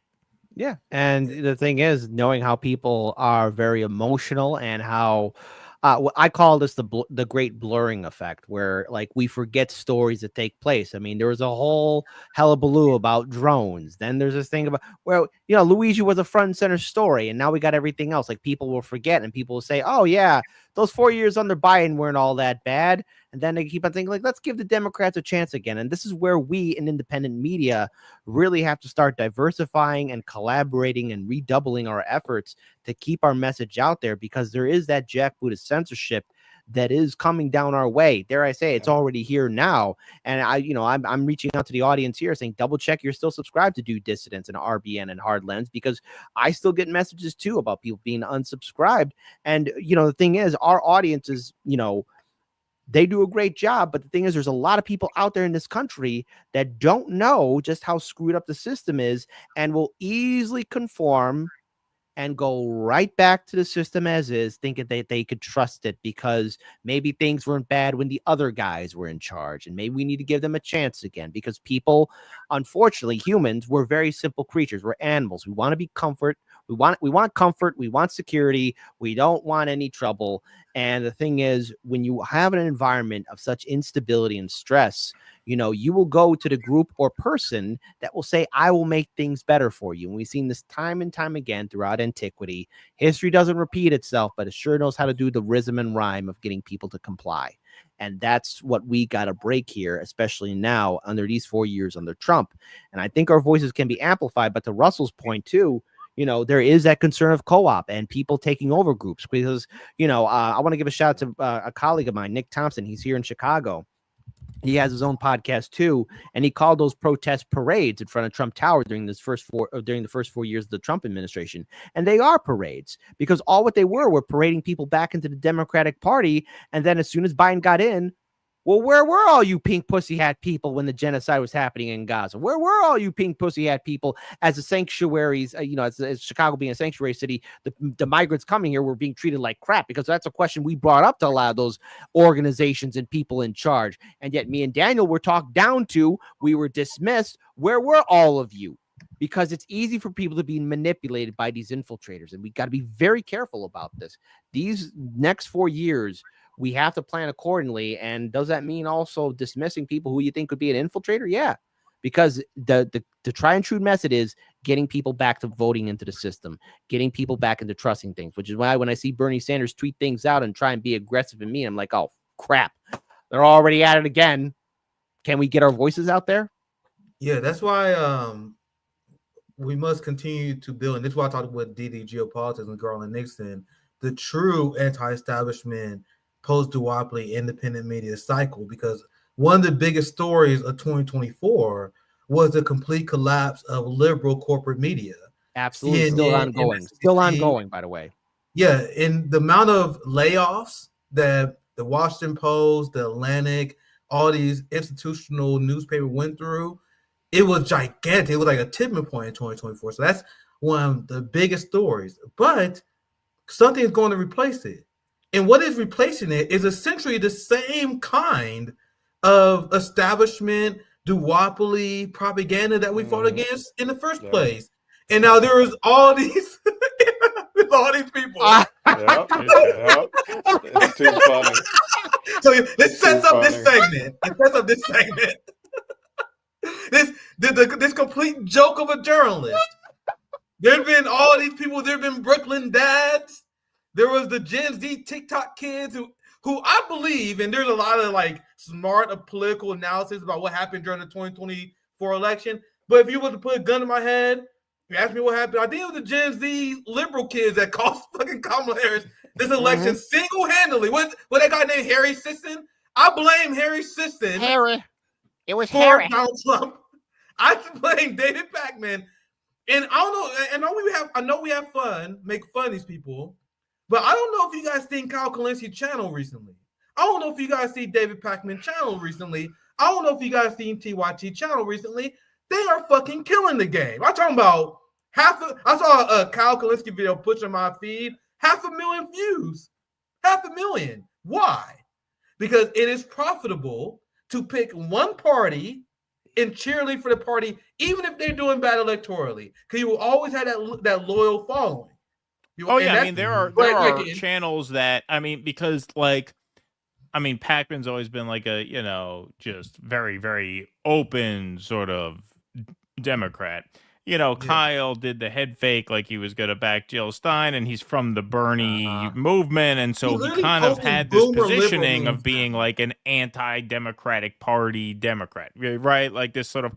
Yeah. And the thing is, knowing how people are very emotional and how I call this the great blurring effect, where like we forget stories that take place. I mean, there was a whole hullabaloo about drones. Then there's this thing about where, Luigi was a front and center story, and now we got everything else. Like people will forget and people will say, oh, yeah, those 4 years under Biden weren't all that bad. And then they keep on thinking, like, let's give the Democrats a chance again. And this is where we in independent media really have to start diversifying and collaborating and redoubling our efforts to keep our message out there, because there is that jackboot of censorship that is coming down our way. Dare I say, it's already here now. And I'm reaching out to the audience here saying, double check you're still subscribed to Do Dissidence and RBN and Hard Lens, because I still get messages too about people being unsubscribed. And, the thing is, our audience is, they do a great job. But the thing is, there's a lot of people out there in this country that don't know just how screwed up the system is and will easily conform and go right back to the system as is, thinking that they could trust it because maybe things weren't bad when the other guys were in charge. And maybe we need to give them a chance again, because people, unfortunately, humans, we're very simple creatures. We're animals. We want to be comfort. We want comfort. We want security. We don't want any trouble. And the thing is, when you have an environment of such instability and stress, you will go to the group or person that will say, I will make things better for you. And we've seen this time and time again throughout antiquity. History doesn't repeat itself, but it sure knows how to do the rhythm and rhyme of getting people to comply. And that's what we got to break here, especially now under these 4 years under Trump. And I think our voices can be amplified. But to Russell's point, too, there is that concern of co-op and people taking over groups, because, I want to give a shout out to a colleague of mine, Nick Thompson. He's here in Chicago. He has his own podcast too, and he called those protest parades in front of Trump Tower during the first 4 years of the Trump administration. And they are parades, because all what they were parading people back into the Democratic Party. And then as soon as Biden got in, well, where were all you pink pussy hat people when the genocide was happening in Gaza? Where were all you pink pussy hat people as the sanctuaries, as Chicago being a sanctuary city, the migrants coming here were being treated like crap? Because that's a question we brought up to a lot of those organizations and people in charge. And yet me and Daniel were talked down to. We were dismissed. Where were all of you? Because it's easy for people to be manipulated by these infiltrators. And we got to be very careful about this. These next 4 years, we have to plan accordingly. And does that mean also dismissing people who you think could be an infiltrator? Yeah, because the try and true method is getting people back to voting into the system, getting people back into trusting things, which is why when I see Bernie Sanders tweet things out and try and be aggressive and mean, I'm like, oh, crap, they're already at it again. Can we get our voices out there? Yeah, that's why we must continue to build. And this is why I talked with DD Geopolitics and Garland Nixon, the true anti-establishment post-duopoly independent media cycle, because one of the biggest stories of 2024 was the complete collapse of liberal corporate media. Absolutely. CNN, still ongoing. MSNBC. Still ongoing, by the way. Yeah, and the amount of layoffs that the Washington Post, the Atlantic, all these institutional newspapers went through, it was gigantic. It was like a tipping point in 2024. So that's one of the biggest stories. But something is going to replace it. And what is replacing it is essentially the same kind of establishment, duopoly, propaganda that we fought against in the first place. And now there is all these, all these people. Yep. It's too funny. So this sets up this segment. It sets up this segment. This complete joke of a journalist. There have been all these people. There have been Brooklyn dads. There was the Gen Z TikTok kids who I believe, and there's a lot of like smart political analysis about what happened during the 2024 election. But if you were to put a gun in my head, you ask me what happened, I think it was the Gen Z liberal kids that cost fucking Kamala Harris this election single-handedly. What that guy named Harry Sisson? I blame Harry Sisson. Harry. It was for Harry. Donald Trump. I blame David Pakman. And I know we have fun, make fun of these people. But I don't know if you guys seen Kyle Kalinske channel recently. I don't know if you guys see David Pakman channel recently. I don't know if you guys seen TYT channel recently. They are fucking killing the game. I'm talking about I saw a Kyle Kalinske video push on my feed, 500,000 views. 500,000. Why? Because it is profitable to pick one party and cheerlead for the party, even if they're doing bad electorally, because you will always have that loyal following. I mean, there are channels that, I mean, because Pac-Man's always been like a, just very, very open sort of Democrat. Kyle did the head fake like he was going to back Jill Stein, and he's from the Bernie movement, and so he kind of had this positioning of being like an anti-democratic party Democrat, right? Like this sort of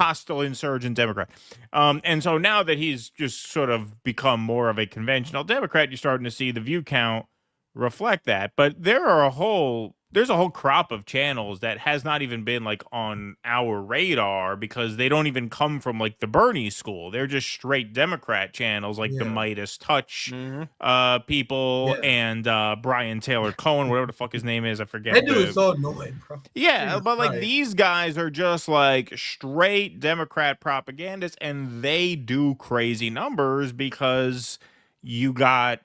hostile insurgent Democrat. And so now that he's just sort of become more of a conventional Democrat, you're starting to see the view count reflect that. But there's a whole crop of channels that has not even been like on our radar because they don't even come from like the Bernie school. They're just straight Democrat channels like the Midas Touch people and Brian Taylor Cohen, whatever the fuck his name is. I forget. That dude is so annoying, bro. Yeah, but like these guys are just like straight Democrat propagandists, and they do crazy numbers because you got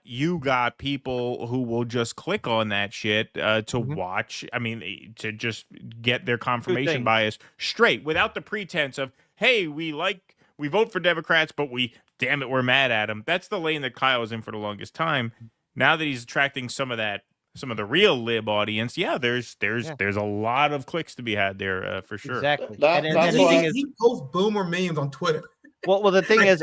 people who will just click on that shit to watch. I mean, to just get their confirmation bias straight without the pretense of, hey, we vote for Democrats, but we're mad at them. That's the lane that Kyle was in for the longest time. Now that he's attracting some of the real lib audience, there's a lot of clicks to be had there for sure. Exactly. That's why he posts boomer memes on Twitter. Well, the thing is,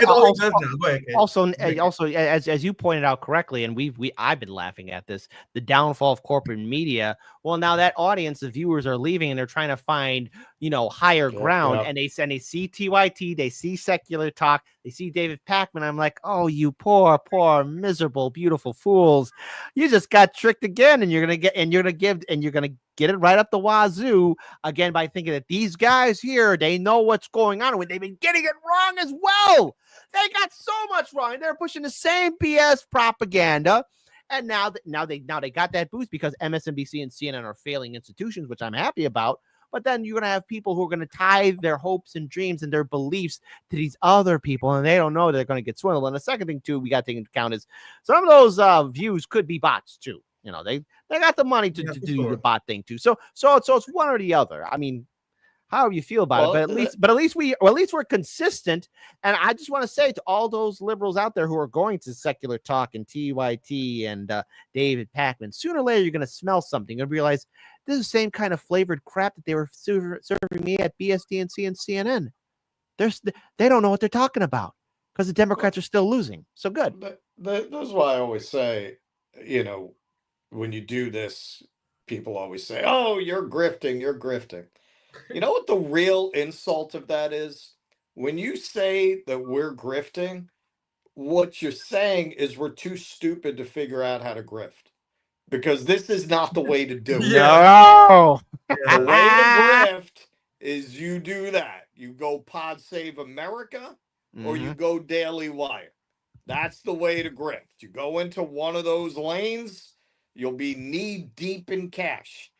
also, as you pointed out correctly, and I've been laughing at this, the downfall of corporate media. Well, now that audience, the viewers are leaving, and they're trying to find, higher ground, and they see TYT, they see Secular Talk, they see David Pakman. I'm like, oh, you poor, miserable, beautiful fools! You just got tricked again, and you're gonna get it right up the wazoo again by thinking that these guys here, they know what's going on. They've been getting it wrong as well. They got so much wrong. They're pushing the same BS propaganda. And now they got that boost because MSNBC and CNN are failing institutions, which I'm happy about. But then you're going to have people who are going to tie their hopes and dreams and their beliefs to these other people, and they don't know they're going to get swindled. And the second thing, too, we got to take into account is some of those views could be bots, too. They got the money to do the bot thing, too. So it's one or the other. I mean, however you feel about it, but at least we're consistent. And I just want to say to all those liberals out there who are going to Secular Talk and TYT and David Pakman, sooner or later you're going to smell something and realize this is the same kind of flavored crap that they were serving me at BSDNC and CNN. They don't know what they're talking about because the Democrats are still losing. So good. That's why I always say, when you do this, people always say, "Oh, you're grifting. You're grifting." You know what the real insult of that is? When you say that we're grifting, what you're saying is we're too stupid to figure out how to grift. Because this is not the way to do it. No. The way to grift is you do that. You go Pod Save America or you go Daily Wire. That's the way to grift. You go into one of those lanes, you'll be knee deep in cash.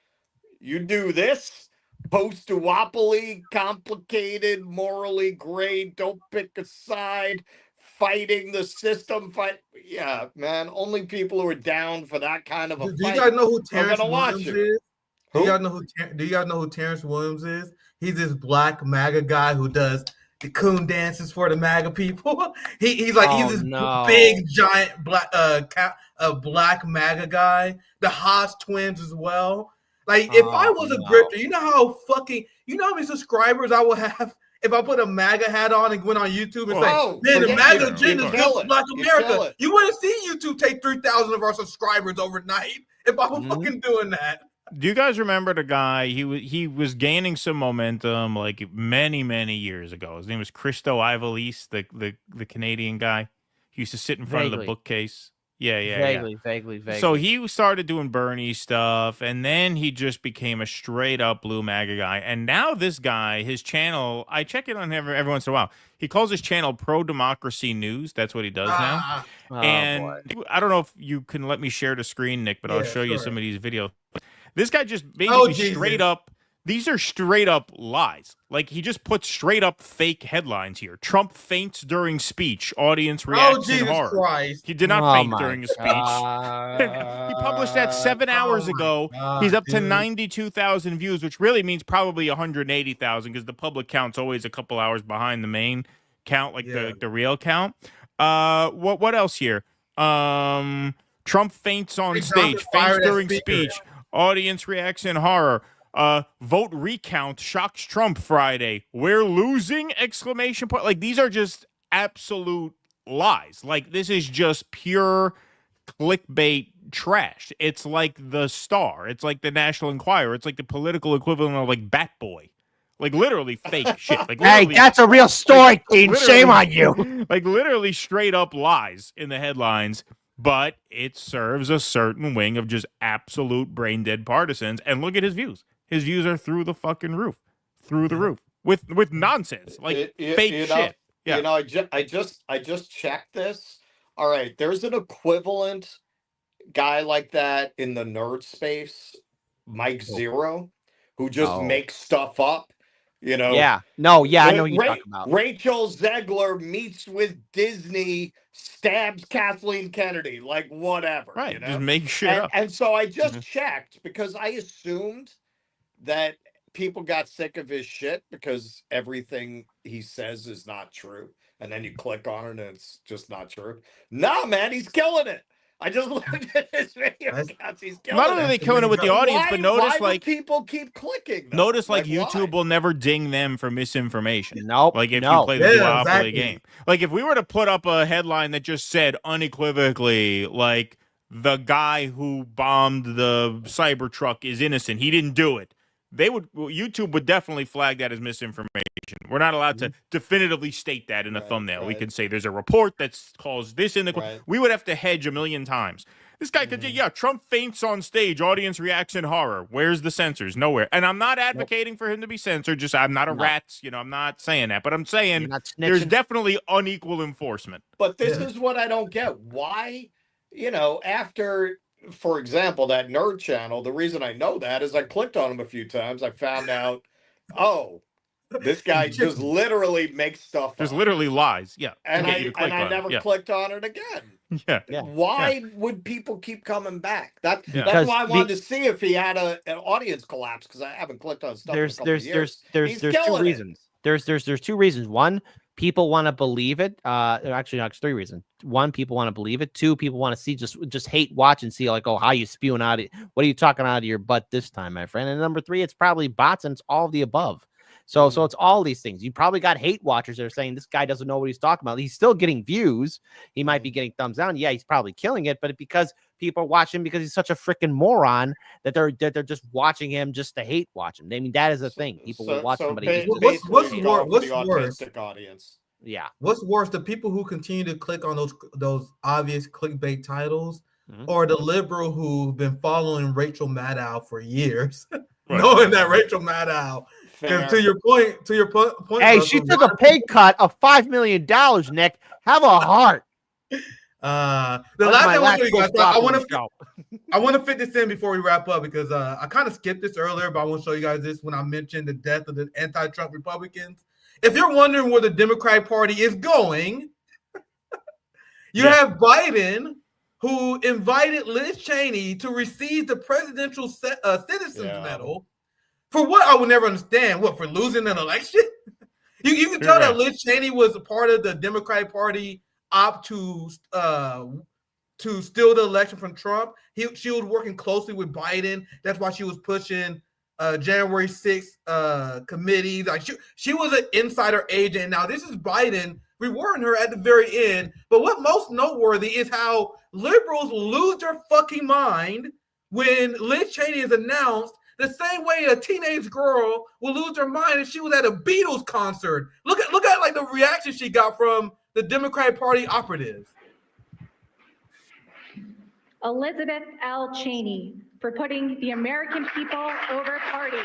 You do this, post duopoly, complicated, morally gray, don't pick a side, fighting the system. Yeah, man, only people who are down for that kind of a fight. Do you guys know who Terrence Williams is? Do you guys know who Terrence Williams is? He's this black MAGA guy who does the coon dances for the MAGA people. He's this big giant black MAGA guy. The Haas twins as well. Like if I was a grifter, you know how many subscribers I would have if I put a MAGA hat on and went on YouTube and say, man, the MAGA agenda is good Black America. You wouldn't see YouTube take 3,000 of our subscribers overnight if I was fucking doing that. Do you guys remember the guy? He was gaining some momentum like many, many years ago. His name was Christo Ivelisse, the Canadian guy. He used to sit in front of the bookcase. Vaguely. So he started doing Bernie stuff, and then he just became a straight up blue MAGA guy. And now this guy, his channel, I check it on every once in a while. He calls his channel Pro Democracy News. That's what he does now. I don't know if you can let me share the screen, Nick, but I'll show you some of these videos. This guy just basically straight up These are straight up lies. Like, he just put straight up fake headlines here. Trump faints during speech. Audience reacts in Jesus horror. Christ. He did not faint during a speech. He published that 7 hours ago. He's up to 92,000 views, which really means probably 180,000 because the public count's always a couple hours behind the main count, like the real count. What else here? Trump faints on stage. Faints during speech. Audience reacts in horror. Vote recount shocks Trump Friday. We're losing! Exclamation point. Like, these are just absolute lies. Like, this is just pure clickbait trash. It's like the Star. It's like the National Enquirer. It's like the political equivalent of like Bat Boy. Like, literally fake shit. Like, hey, that's a real story, Dean. Shame on you. Like, literally straight up lies in the headlines. But it serves a certain wing of just absolute brain dead partisans. And look at his views. His views are through the fucking roof, through the roof with nonsense, like fake shit. Yeah. You know, I just checked this. All right, there's an equivalent guy like that in the nerd space, Mike Zero, who just makes stuff up. You know, I know what you're talking about. Rachel Zegler meets with Disney, stabs Kathleen Kennedy, like whatever. Right, you know? just make shit up. And so I just checked because I assumed that people got sick of his shit because everything he says is not true. And then you click on it and it's just not true. No, man, he's killing it. I just looked at his video accounts. He's killing it. Not only are they killing it with the audience, but notice why like people keep clicking. Though? Notice like YouTube will never ding them for misinformation. Nope. Like if you play the Duopoly game. Like if we were to put up a headline that just said unequivocally, like the guy who bombed the Cybertruck is innocent. He didn't do it. YouTube would definitely flag that as misinformation. We're not allowed to definitively state that in a thumbnail. We can say there's a report that calls this in the. We would have to hedge a million times. This guy could, Trump faints on stage. Audience reacts in horror. Where's the censors? Nowhere. And I'm not advocating for him to be censored. Just I'm not a rat. I'm not saying that. But I'm saying there's definitely unequal enforcement. But this is what I don't get. Why, after. For example, that nerd channel, the reason I know that is I clicked on him a few times. I found out, this guy just literally makes stuff There's up. literally lies. Yeah. And I never clicked on it again. Why would people keep coming back? That's why I wanted to see if he had an audience collapse because I haven't clicked on stuff. There's two reasons. There's two reasons. One, people want to believe it. Actually, no, it's three reasons. One, people want to believe it. Two, people want to see just hate watch and see like, how you spewing out it. What are you talking out of your butt this time, my friend? And number three, it's probably bots and it's all of the above. So it's all these things. You probably got hate watchers that are saying this guy doesn't know what he's talking about. He's still getting views. He might be getting thumbs down. Yeah, he's probably killing it, but because people are watching because he's such a freaking moron that they're just watching him just to hate watch him. I mean, that is a thing. People will watch somebody. What's worse? Audience. Yeah. What's worse, the people who continue to click on those obvious clickbait titles, or the liberal who've been following Rachel Maddow for years, knowing that Rachel Maddow. Because to your point. Hey, she took a pay cut of $5 million. Nick, have a heart. The last thing I want to fit this in before we wrap up because I kind of skipped this earlier, but I want to show you guys this when I mentioned the death of the anti-Trump Republicans. If you're wondering where the Democratic Party is going, you have Biden, who invited Liz Cheney to receive the Presidential Citizens Medal. For what I would never understand, for losing an election? You can tell that Liz Cheney was a part of the Democratic Party opt to steal the election from Trump. She was working closely with Biden. That's why she was pushing January 6th committee. Like she was an insider agent. Now this is Biden rewarding her at the very end. But what most noteworthy is how liberals lose their fucking mind when Liz Cheney is announced. The same way a teenage girl will lose her mind if she was at a Beatles concert. Look at like the reaction she got from the Democratic Party operatives. Elizabeth L. Cheney for putting the American people over party.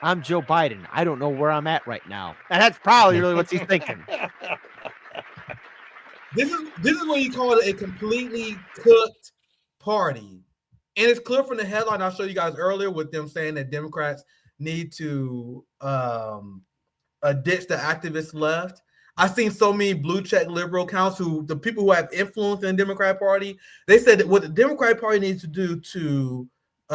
I'm Joe Biden. I don't know where I'm at right now. And that's probably really what he's thinking. This is what you call it a completely cooked party. And it's clear from the headline I'll show you guys earlier with them saying that Democrats need to ditch the activist left. I've seen so many blue check liberal accounts the people who have influence in the Democrat Party, they said that what the Democrat Party needs to do to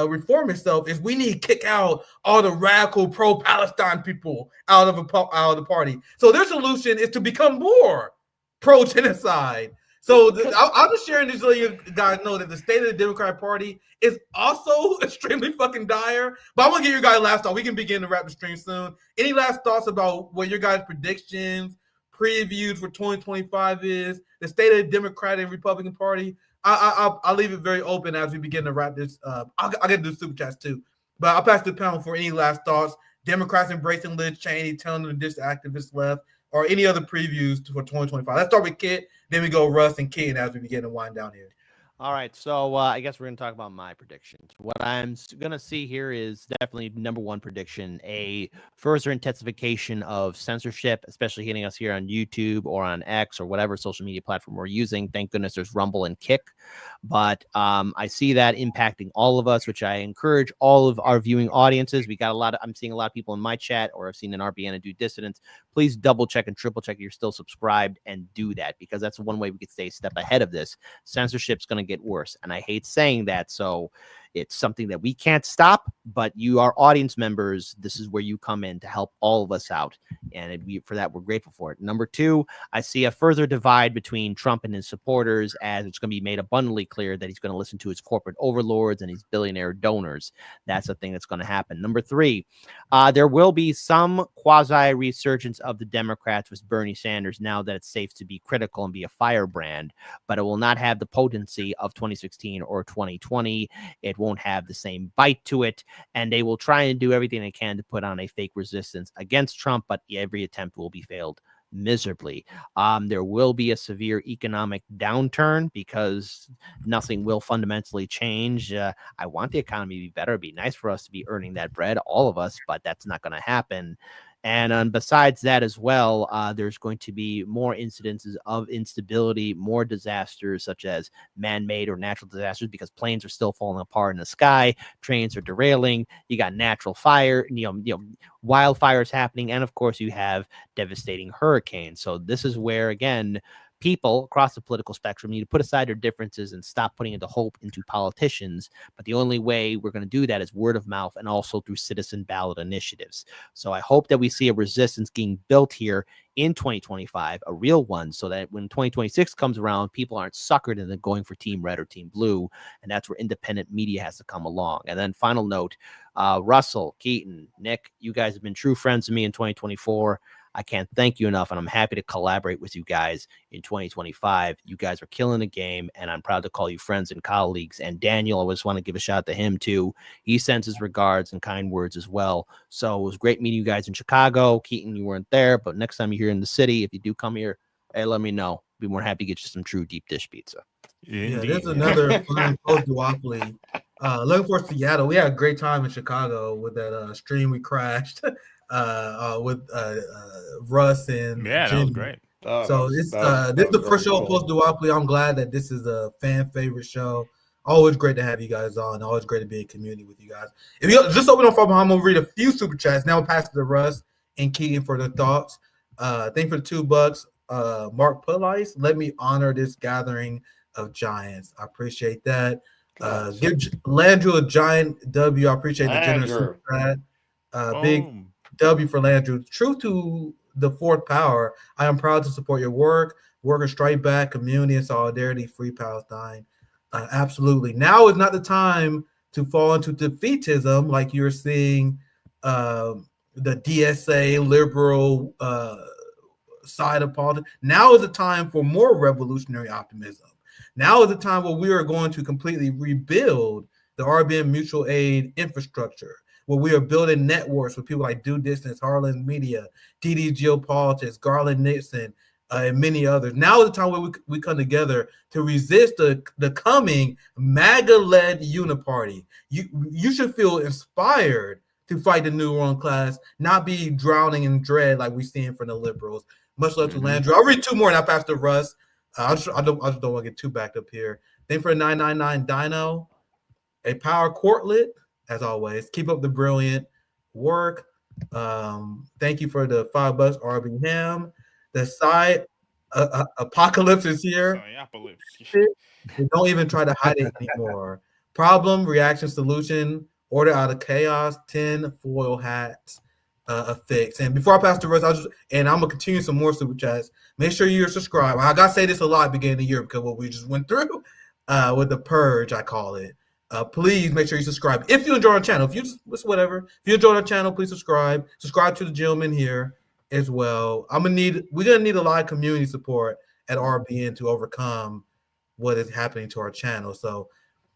reform itself is we need to kick out all the radical pro-Palestine people out of the party. So their solution is to become more pro-genocide. So I'm just sharing this so you guys know that the state of the Democratic Party is also extremely fucking dire. But I want to get your guys' last thought. We can begin to wrap the stream soon. Any last thoughts about what your guys' predictions, previews for 2025 is, the state of the Democratic and Republican Party? I'll leave it very open as we begin to wrap this up. I'll get to do super chats too. But I'll pass the panel for any last thoughts. Democrats embracing Liz Cheney, telling them to ditch the activists left, or any other previews for 2025. Let's start with Kit, then we go Russ and Keaton as we begin to wind down here. All right, so I guess we're going to talk about my predictions. What I'm going to see here is definitely number one prediction, a further intensification of censorship, especially hitting us here on YouTube or on X or whatever social media platform we're using. Thank goodness there's Rumble and Kick. But I see that impacting all of us, which I encourage all of our viewing audiences. I'm seeing a lot of people in my chat, or I've seen an RBN and do Dissidence. Please double check and triple check you're still subscribed and do that, because that's one way we could stay a step ahead of this. Censorship's going to get worse, and I hate saying that, so it's something that we can't stop, but you are audience members. This is where you come in to help all of us out, and for that we're grateful for it. Number two, I see a further divide between Trump and his supporters, as it's going to be made abundantly clear that he's going to listen to his corporate overlords and his billionaire donors. That's the thing that's going to happen. Number three, there will be some quasi resurgence of the Democrats with Bernie Sanders now that it's safe to be critical and be a firebrand, but it will not have the potency of 2016 or 2020. It won't have the same bite to it, and they will try and do everything they can to put on a fake resistance against Trump, but every attempt will be failed miserably. There will be a severe economic downturn because nothing will fundamentally change. I want the economy to be better. It'd be nice for us to be earning that bread, all of us, but that's not going to happen. And besides that as well, there's going to be more incidences of instability, more disasters such as man-made or natural disasters, because planes are still falling apart in the sky, trains are derailing, you got natural fire, wildfires happening, and of course you have devastating hurricanes. So this is where, again, people across the political spectrum need to put aside their differences and stop putting into hope into politicians. But the only way we're going to do that is word of mouth and also through citizen ballot initiatives. So I hope that we see a resistance being built here in 2025, a real one, so that when 2026 comes around, people aren't suckered into going for Team Red or Team Blue. And that's where independent media has to come along. And then final note, Russell, Keaton, Nick, you guys have been true friends to me in 2024. I can't thank you enough, and I'm happy to collaborate with you guys in 2025. You guys are killing the game, and I'm proud to call you friends and colleagues. And Daniel, I just want to give a shout out to him too. He sends his regards and kind words as well. So it was great meeting you guys in Chicago. Keaton, you weren't there, but next time you're here in the city, if you do come here, hey, let me know. Be more happy to get you some true deep dish pizza. Yeah, there's another fun post-duopoly. Looking for Seattle. We had a great time in Chicago with that stream we crashed. With Russ and Jimmy. That was great. So this is the first show post Duopoly. I'm glad that this is a fan favorite show. Always great to have you guys on. Always great to be in community with you guys. If you just open up, I'm gonna read a few super chats. Now we'll pass to Russ and Keaton for their thoughts. Thank you for the $2. Mark Pulice, let me honor this gathering of giants. I appreciate that. Give Landrew a giant W. I appreciate the generous super chat. Big W for Landrew. True to the fourth power, I am proud to support your work. Workers strike back, community and solidarity, free Palestine. Absolutely. Now is not the time to fall into defeatism like you're seeing the DSA liberal side of politics. Now is the time for more revolutionary optimism. Now is the time where we are going to completely rebuild the RBN mutual aid infrastructure, where we are building networks with people like Due Distance, Harlan Media, DD Geopolitics, Garland Nixon, and many others. Now is the time where we come together to resist the coming MAGA-led uniparty. You should feel inspired to fight the new ruling class, not be drowning in dread like we're seeing from the liberals. Much love to Landrew. I'll read two more and I'll pass to Russ. I just don't want to get too backed up here. Thank for the 999 Dino, a power cortlet as always. Keep up the brilliant work. Thank you for the $5 RB Ham. The side apocalypse is here. Don't even try to hide it anymore. Problem, reaction, solution, order out of chaos, 10 foil hats, a fix. And before I pass the rest, I'm gonna continue some more super chats. Make sure you're subscribed. I gotta say this a lot at the beginning of the year because what we just went through with the purge, I call it. Please make sure you subscribe. If you enjoy our channel, if you whatever, if you enjoy our channel, please subscribe. Subscribe to the gentleman here as well. We're gonna need a lot of community support at RBN to overcome what is happening to our channel. So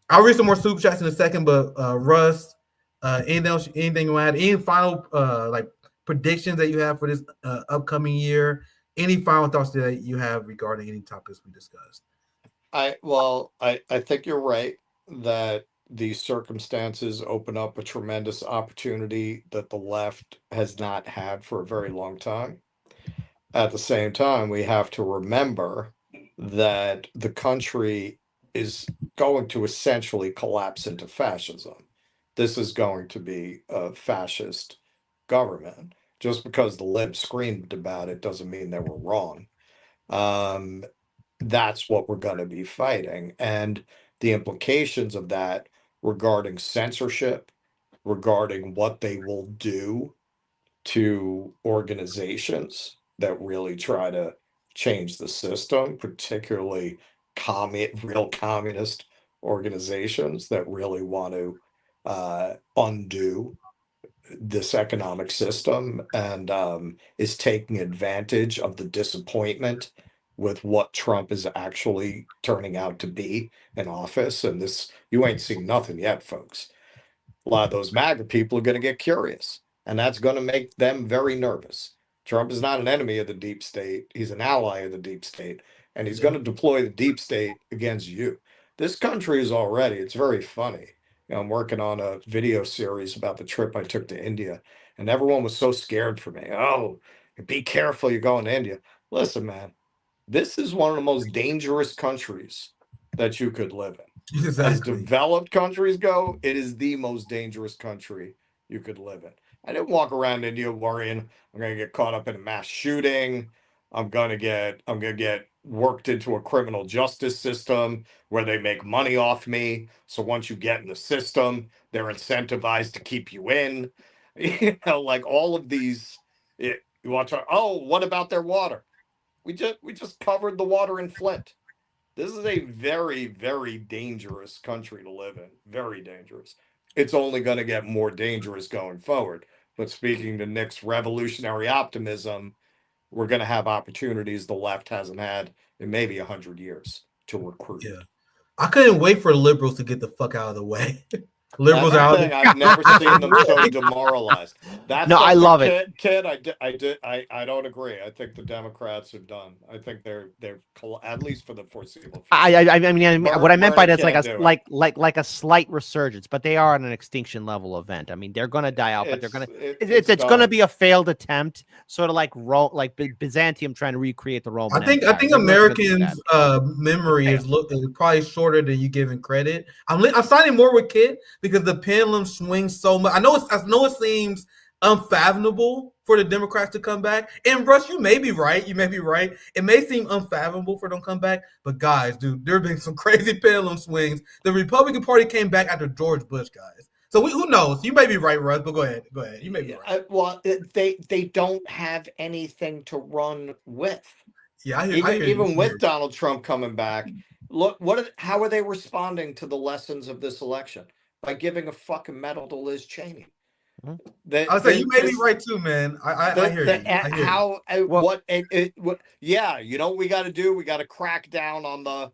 I'll read some more super chats in a second, but Russ, anything you want to add? Any final like predictions that you have for this upcoming year? Any final thoughts that you have regarding any topics we discussed? I think you're right that these circumstances open up a tremendous opportunity that the left has not had for a very long time. At the same time, we have to remember that the country is going to essentially collapse into fascism. This is going to be a fascist government. Just because the libs screamed about it doesn't mean they were wrong. That's what we're going to be fighting. And the implications of that regarding censorship, regarding what they will do to organizations that really try to change the system, particularly real communist organizations that really want to undo this economic system and is taking advantage of the disappointment with what Trump is actually turning out to be in office. And this, you ain't seen nothing yet, folks. A lot of those MAGA people are going to get curious, and that's going to make them very nervous. Trump is not an enemy of the deep state. He's an ally of the deep state, and he's going to deploy the deep state against you. This country is already, it's very funny. I'm working on a video series about the trip I took to India, and everyone was so scared for me. Oh, be careful, you're going to India. Listen, man, this is one of the most dangerous countries that you could live in. Exactly. As developed countries go, it is the most dangerous country you could live in. I didn't walk around India worrying I'm going to get caught up in a mass shooting. I'm going to get worked into a criminal justice system where they make money off me. So once you get in the system, they're incentivized to keep you in. You know, like all of these. You want to? Oh, what about their water? We just covered the water in Flint. This is a very, very dangerous country to live in. Very dangerous. It's only going to get more dangerous going forward. But speaking to Nick's revolutionary optimism, we're going to have opportunities the left hasn't had in maybe 100 years to recruit. Yeah. I couldn't wait for liberals to get the fuck out of the way. Liberals That's out. the thing. I've never seen them so demoralized. That's No, I love it. Kid, I don't agree. I think the Democrats are done. I think they're at least for the foreseeable future. I mean, what I meant by that is like a slight resurgence, but they are on an extinction level event. I mean, they're going to die out, but it's going to be a failed attempt, sort of like Byzantium trying to recreate the Roman. I think Americans' memory is probably shorter than you giving credit. I'm signing more with Kid because the pendulum swings so much. I know it seems unfathomable for the Democrats to come back. And Russ, you may be right. It may seem unfathomable for them to come back, but guys, dude, there have been some crazy pendulum swings. The Republican Party came back after George Bush, guys. So who knows? You may be right, Russ, but go ahead. You may be right. They don't have anything to run with. Yeah, I hear even with Donald Trump coming back. Look, how are they responding to the lessons of this election? By giving a fucking medal to Liz Cheney. I'll say you may be right too, man. I hear you. Yeah, you know what we got to do? We got to crack down on the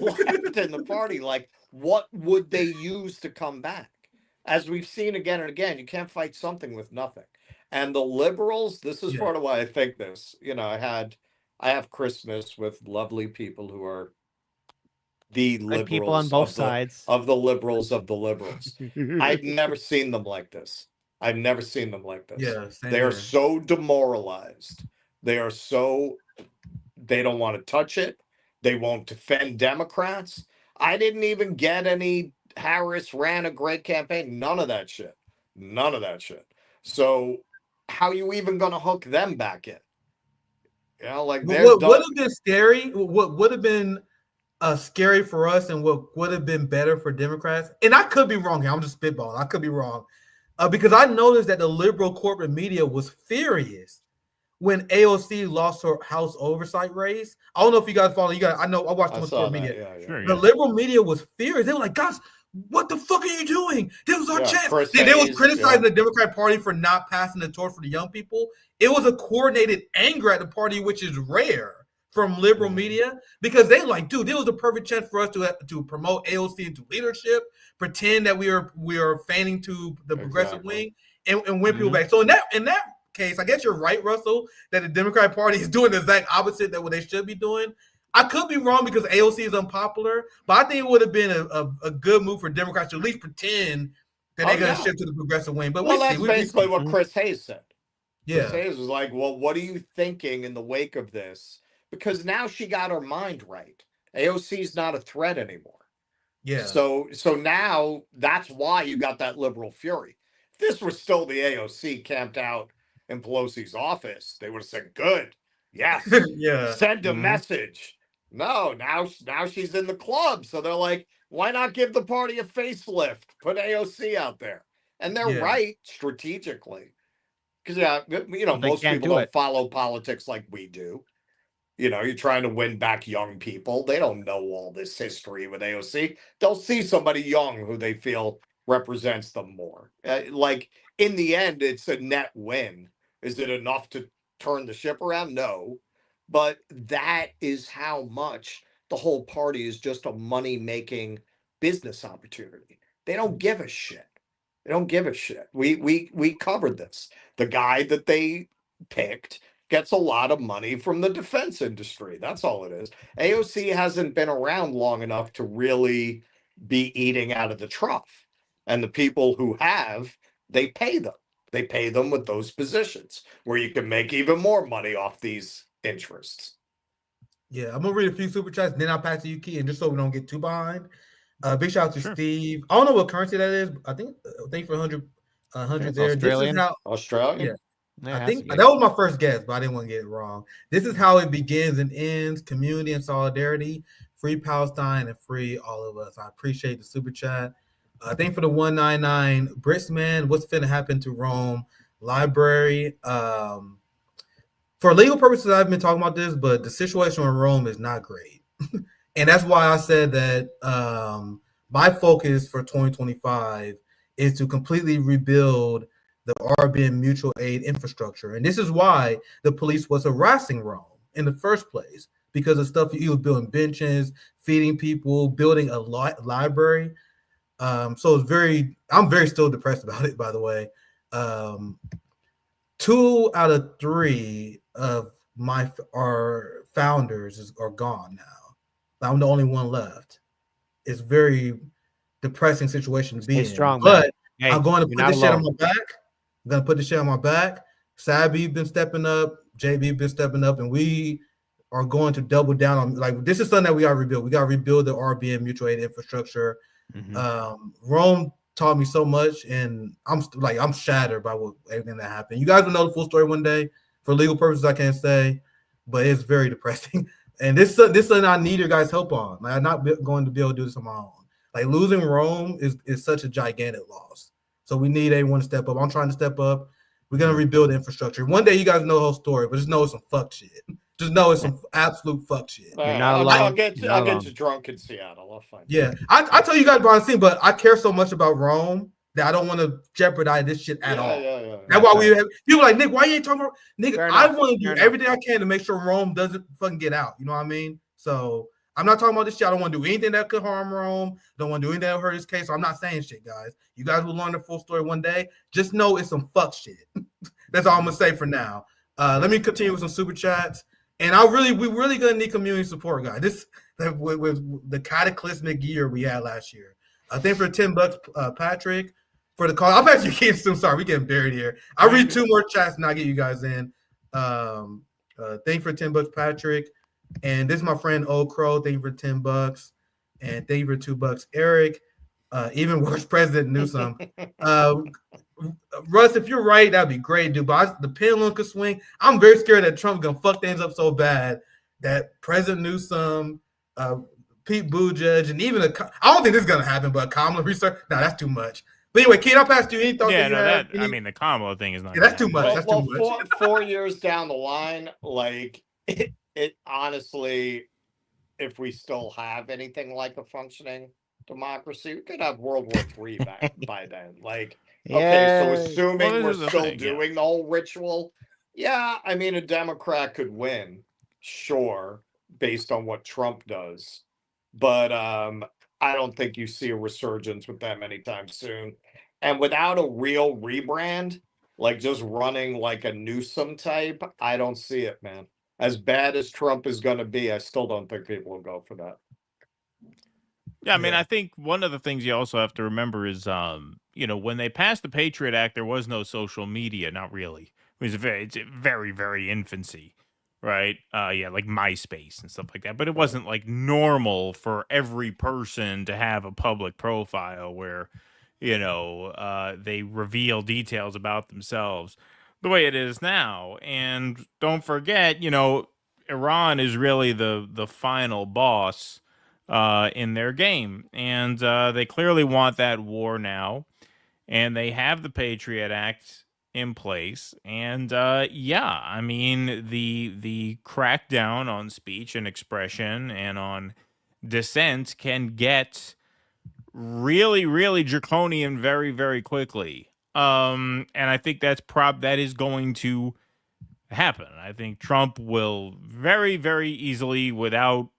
left in the party. Like, what would they use to come back? As we've seen again and again, you can't fight something with nothing. And the liberals, this is part of why I think this. You know, I have Christmas with lovely people who are the liberals, people on both sides of the liberals. I've never seen them like this. Yeah, they are so demoralized. They don't want to touch it. They won't defend Democrats. I didn't even get any Harris ran a great campaign. None of that shit. None of that shit. So how are you even going to hook them back in? You know, like what would have been scary, what would have been scary for us and what would have been better for Democrats, and I could be wrong here, I'm just spitballing, I could be wrong, because I noticed that the liberal corporate media was furious when AOC lost her House oversight race. I don't know if you guys follow. I know I watched too much corporate media. Yeah. Sure, the liberal media was furious. They were like, "Guys, what the fuck are you doing? This was our chance." They was criticizing the Democrat Party for not passing the torch for the young people. It was a coordinated anger at the party, which is rare from liberal media, because they like, dude, this was the perfect chance for us to promote AOC into leadership, pretend that we are fanning to the progressive wing, and win people back. So in that case, I guess you're right, Russell, that the Democratic Party is doing the exact opposite that what they should be doing. I could be wrong because AOC is unpopular, but I think it would have been a good move for Democrats to at least pretend that they're going to shift to the progressive wing. But that's basically what Chris Hayes said. Yeah. Chris Hayes was like, well, what are you thinking in the wake of this? Because now she got her mind right. AOC's not a threat anymore. Yeah. So now that's why you got that liberal fury. If this was still the AOC camped out in Pelosi's office, they would have said, good. Yes. Yeah. Send a message. No, now she's in the club. So they're like, why not give the party a facelift? Put AOC out there. And they're right strategically. Because, most people don't follow politics like we do. You know, you're trying to win back young people. They don't know all this history with AOC. They'll see somebody young who they feel represents them more. Like, in the end, it's a net win. Is it enough to turn the ship around? No. But that is how much the whole party is just a money-making business opportunity. They don't give a shit. They don't give a shit. We covered this. The guy that they picked gets a lot of money from the defense industry. That's all it is. AOC hasn't been around long enough to really be eating out of the trough. And the people who have, they pay them. They pay them with those positions where you can make even more money off these interests. Yeah, I'm going to read a few super chats, then I'll pass to you, Key, and just so we don't get too behind. Big shout out to Steve. I don't know what currency that is. I think for 100 there. Australian. This is how, Australian? Yeah. I think that was my first guess, but I didn't want to get it wrong. This is how it begins and ends: community and solidarity, free Palestine, and free all of us. I appreciate the super chat. I think for the 199, Britsman, what's finna happen to Rome Library? For legal purposes, I've been talking about this, but the situation in Rome is not great. And that's why I said that my focus for 2025 is to completely rebuild the RBN mutual aid infrastructure. And this is why the police was harassing Rome in the first place, because of stuff he was building benches, feeding people, building a library. So I'm very still depressed about it, by the way. 2 out of 3 of our founders are gone now. I'm the only one left. It's very depressing situation to be in. Strong, but hey, I'm going to put this shit on my back. I'm going to put this shit on my back. Sabby been stepping up. JB been stepping up. And we are going to double down on, like, this is something that we got to rebuild. We got to rebuild the RBN mutual aid infrastructure. Rome taught me so much, and I'm shattered by everything that happened. You guys will know the full story one day. For legal purposes, I can't say, but it's very depressing. And this is something I need your guys' help on. Like, I'm not going to be able to do this on my own. Like, losing Rome is such a gigantic loss. So we need everyone to step up. I'm trying to step up. We're going to rebuild infrastructure. One day you guys know the whole story, but just know it's some fuck shit. Just know it's some absolute fuck shit. I'll get you drunk in Seattle. I'll find you. I tell you guys behind the scene, but I care so much about Rome that I don't want to jeopardize this shit at all. That's why we have people like, Nick, why you ain't talking about nigga? I want to do everything I can to make sure Rome doesn't fucking get out. You know what I mean? So I'm not talking about this shit. I don't want to do anything that could harm Rome. Don't want to do anything that would hurt his case. So I'm not saying shit, guys. You guys will learn the full story one day. Just know it's some fuck shit. That's all I'm gonna say for now. Let me continue with some super chats. And we really gonna need community support, guys. This with the cataclysmic year we had last year. I think for $10, Patrick, for the call. I'll pass you kids soon. Sorry, we getting buried here. I'll read 2 more chats and I'll get you guys in. Thank you for $10, Patrick. And this is my friend Old Crow. Thank you for $10. And thank you for $2. Eric, even worse, President Newsom. Russ, if you're right, that'd be great, dude. But the pendulum could swing. I'm very scared that Trump's gonna fuck things up so bad that President Newsom, Pete Buttigieg, and even I don't think this is gonna happen, but Kamala research. No, that's too much. But anyway, Keith, I'll pass to you. Any thoughts? Yeah, no, I mean, the Kamala thing is not. Yeah, that's too much. That's well, too much. 4 years down the line, like it honestly, if we still have anything like a functioning democracy, we could have World War III by then. Like, okay, so assuming we're still doing the whole ritual, yeah, I mean, a Democrat could win, sure, based on what Trump does, but I don't think you see a resurgence with them anytime soon. And without a real rebrand, like just running like a Newsom type, I don't see it, man. As bad as Trump is going to be, I still don't think people will go for that. Yeah, I mean, I think one of the things you also have to remember is, when they passed the Patriot Act, there was no social media, not really. It's very, very infancy, right? Like MySpace and stuff like that. But it wasn't like normal for every person to have a public profile where, they reveal details about themselves the way it is now. And don't forget, Iran is really the final boss in their game. And they clearly want that war now. And they have the Patriot Act in place. And I mean, the crackdown on speech and expression and on dissent can get really, really draconian very, very quickly. And I think that is going to happen. I think Trump will very, very easily, without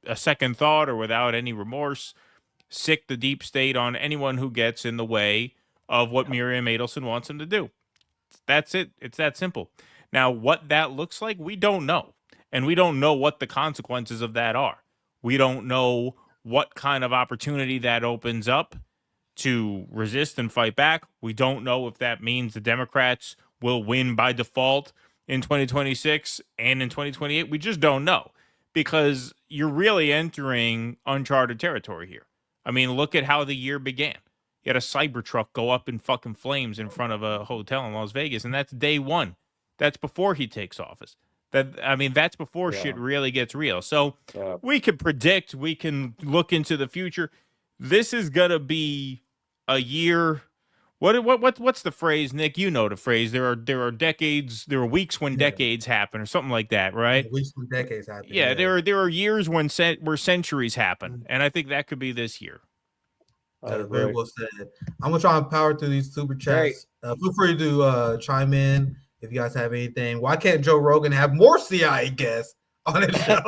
a second thought or without any remorse, sick the deep state on anyone who gets in the way of what Miriam Adelson wants him to do. That's it. It's that simple. Now, what that looks like, we don't know. And we don't know what the consequences of that are. We don't know what kind of opportunity that opens up to resist and fight back. We don't know if that means the Democrats will win by default in 2026 and in 2028. We just don't know, because you're really entering uncharted territory here. I mean, look at how the year began. You had a Cybertruck go up in fucking flames in front of a hotel in Las Vegas, and that's day one. That's before he takes office. That's before shit really gets real. So we can predict, we can look into the future. This is gonna be a year. What's the phrase, Nick? You know the phrase. There are decades. There are weeks when decades happen, or something like that, right? Weeks when decades happen. Yeah, there are years where centuries happen, and I think that could be this year. Very well said. I'm gonna try and power through these super chats. Feel free to chime in if you guys have anything. Why can't Joe Rogan have more CIA guests on his show?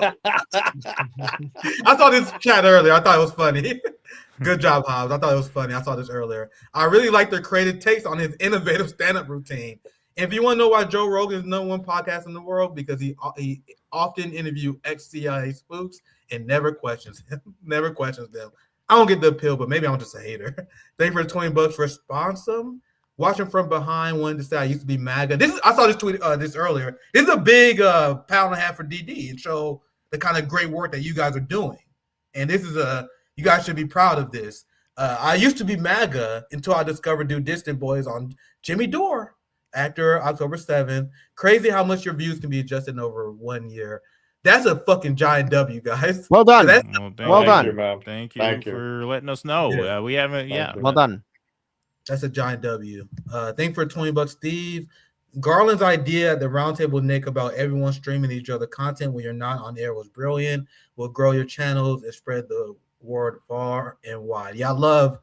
I saw this chat earlier. I thought it was funny. Good job, Hobbs. I thought it was funny. I saw this earlier. I really like their creative takes on his innovative stand-up routine. And if you want to know why Joe Rogan is the #1 podcast in the world, because he often interviews ex-CIA spooks and never questions them. I don't get the appeal, but maybe I'm just a hater. Thank you for the $20 for Sponsum. Watching from behind, wanted to say I used to be MAGA. I saw this tweet this earlier. This is a big pound and a half for DD and show the kind of great work that you guys are doing. And this is you guys should be proud of this. I used to be MAGA until I discovered Dissident Boys on Jimmy Dore after October 7th. Crazy how much your views can be adjusted in over 1 year. That's a fucking giant W, guys. Well done. Well done. You, Thank you for letting us know. We haven't. Well done. That's a giant W. Thank you for $20, Steve. Garland's idea at the roundtable, Nick, about everyone streaming each other content when you're not on air was brilliant. Will grow your channels and spread the word far and wide. Yeah, I love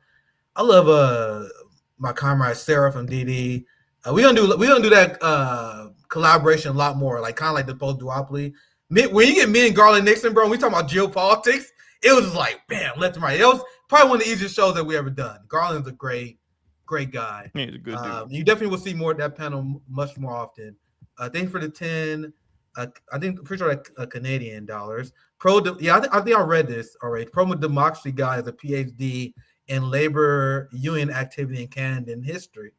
my comrade Sarah from DD. We're gonna do that collaboration a lot more, like kind of like the post Duopoly. When you get me and Garland Nixon, bro, we talking about geopolitics. It was just like bam, left and right. It was probably one of the easiest shows that we ever done. Garland's a great guy. He's a good dude. You definitely will see more of that panel much more often. Thank you for the 10. I think pretty sure like Canadian dollars. I think I read this already. Pro-democracy guy is a PhD in labor union activity in Canada and history.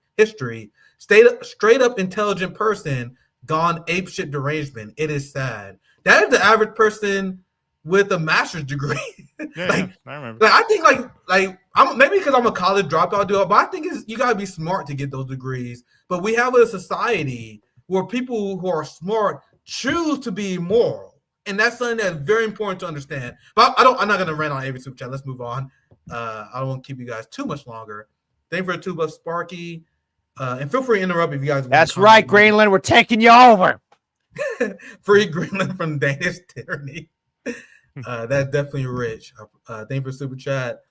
Straight up intelligent person gone apeshit derangement. It is sad. That is the average person with a master's degree. I remember. I think I'm maybe because I'm a college dropout dude, but I think you gotta be smart to get those degrees. But we have a society where people who are smart choose to be immoral, and that's something that's very important to understand. But I'm not gonna rant on every super chat. Let's move on. I don't want to keep you guys too much longer. Thank you for the $2, Sparky. And feel free to interrupt if you guys want. That's right, Greenland. We're taking you over. Free Greenland from Danish tyranny. That's definitely rich. Thank you for super chat.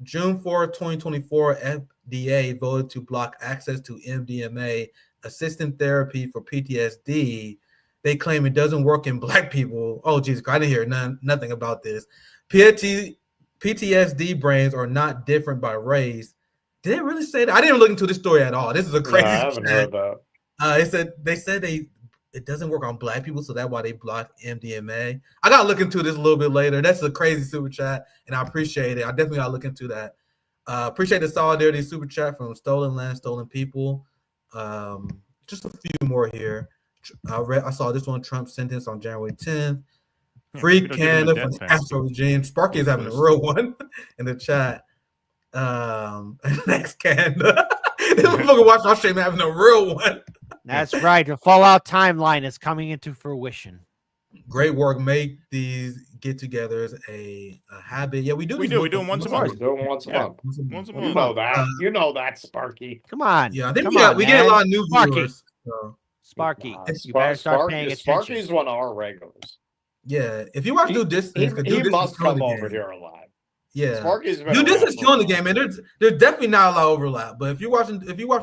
June 4, 2024, FDA voted to block access to MDMA, assistant therapy for PTSD. They claim it doesn't work in Black people. Oh, Jesus, I didn't hear nothing about this. PTSD brains are not different by race. Did they really say that? I didn't look into this story at all. This is a crazy. I haven't heard that. They said it doesn't work on Black people, so that's why they block MDMA. I gotta look into this a little bit later. That's a crazy super chat, and I appreciate it. I definitely gotta look into that. Appreciate the solidarity super chat from Stolen Land, Stolen People. Just a few more here. I saw this one. Trump sentence on January 10th. Free Canada from the Castro regime. Sparky is having a real one in the chat. Next Canada. This motherfucker watch our stream having a real one. That's right. The Fallout timeline is coming into fruition. Great work. Make these get-togethers a habit. Yeah, we do. We do them once a month. We do them once a month. Once a month. You know that. You know that, Sparky. Come on. Yeah, I think we get a lot of new viewers. So. Sparky. You better start paying attention. Sparky's one of our regulars. Yeah, if you watch Do Distance, he must come over here a lot. Yeah, Sparky's been Do Distance killing the game, man. There's definitely not a lot of overlap. But if you watch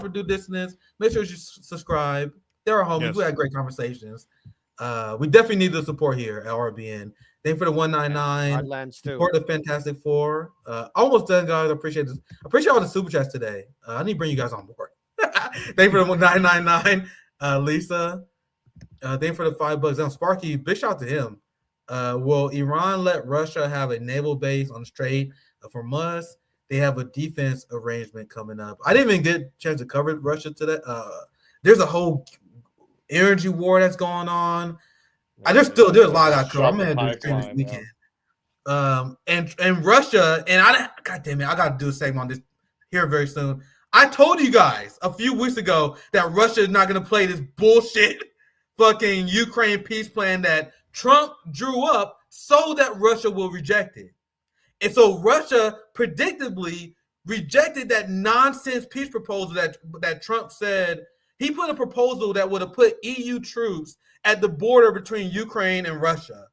for Do Distance, make sure you subscribe. They're our homies. Yes. We had great conversations. We definitely need the support here at RBN. Thank you for the 199. Support the Fantastic Four. Almost done, guys. I appreciate this. I appreciate all the super chats today. I need to bring you guys on board. Thank you for the 999, Lisa. Thank you for the $5. Now, Sparky, big shout out to him. Will Iran let Russia have a naval base on the Strait of Hormuz? They have a defense arrangement coming up. I didn't even get a chance to cover Russia today. There's a whole energy war that's going on. There's a lot I cover. I'm gonna do this weekend. And Russia, and God damn it, I gotta do a segment on this here very soon. I told you guys a few weeks ago that Russia is not gonna play this bullshit fucking Ukraine peace plan that Trump drew up so that Russia will reject it. And so Russia predictably rejected that nonsense peace proposal that Trump said. He put a proposal that would have put EU troops at the border between Ukraine and Russia.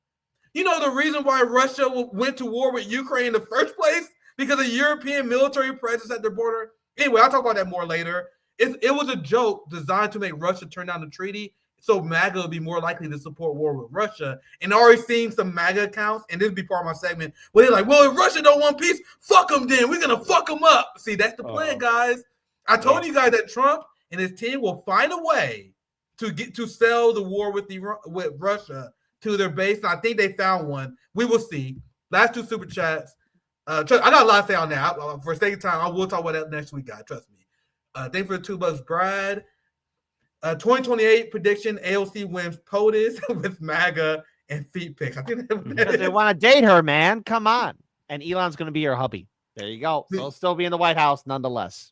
You know the reason why Russia went to war with Ukraine in the first place? Because of European military presence at their border. Anyway, I'll talk about that more later. It was a joke designed to make Russia turn down the treaty, so MAGA would be more likely to support war with Russia. And already seeing some MAGA accounts, and this would be part of my segment, where they're like, well, if Russia don't want peace, fuck them then. We're going to fuck them up. See, that's the plan, guys. I told you guys that Trump and his team will find a way to sell the war with Russia to their base. And I think they found one. We will see. Last two super chats. I got a lot to say on that. For a second time, I will talk about that next week, guys. Trust me. Thank you for the $2, Brad. 2028 prediction: AOC wins POTUS with MAGA and feet pics. I think they want to date her, man. Come on. And Elon's going to be her hubby. There you go. He'll still be in the White House nonetheless.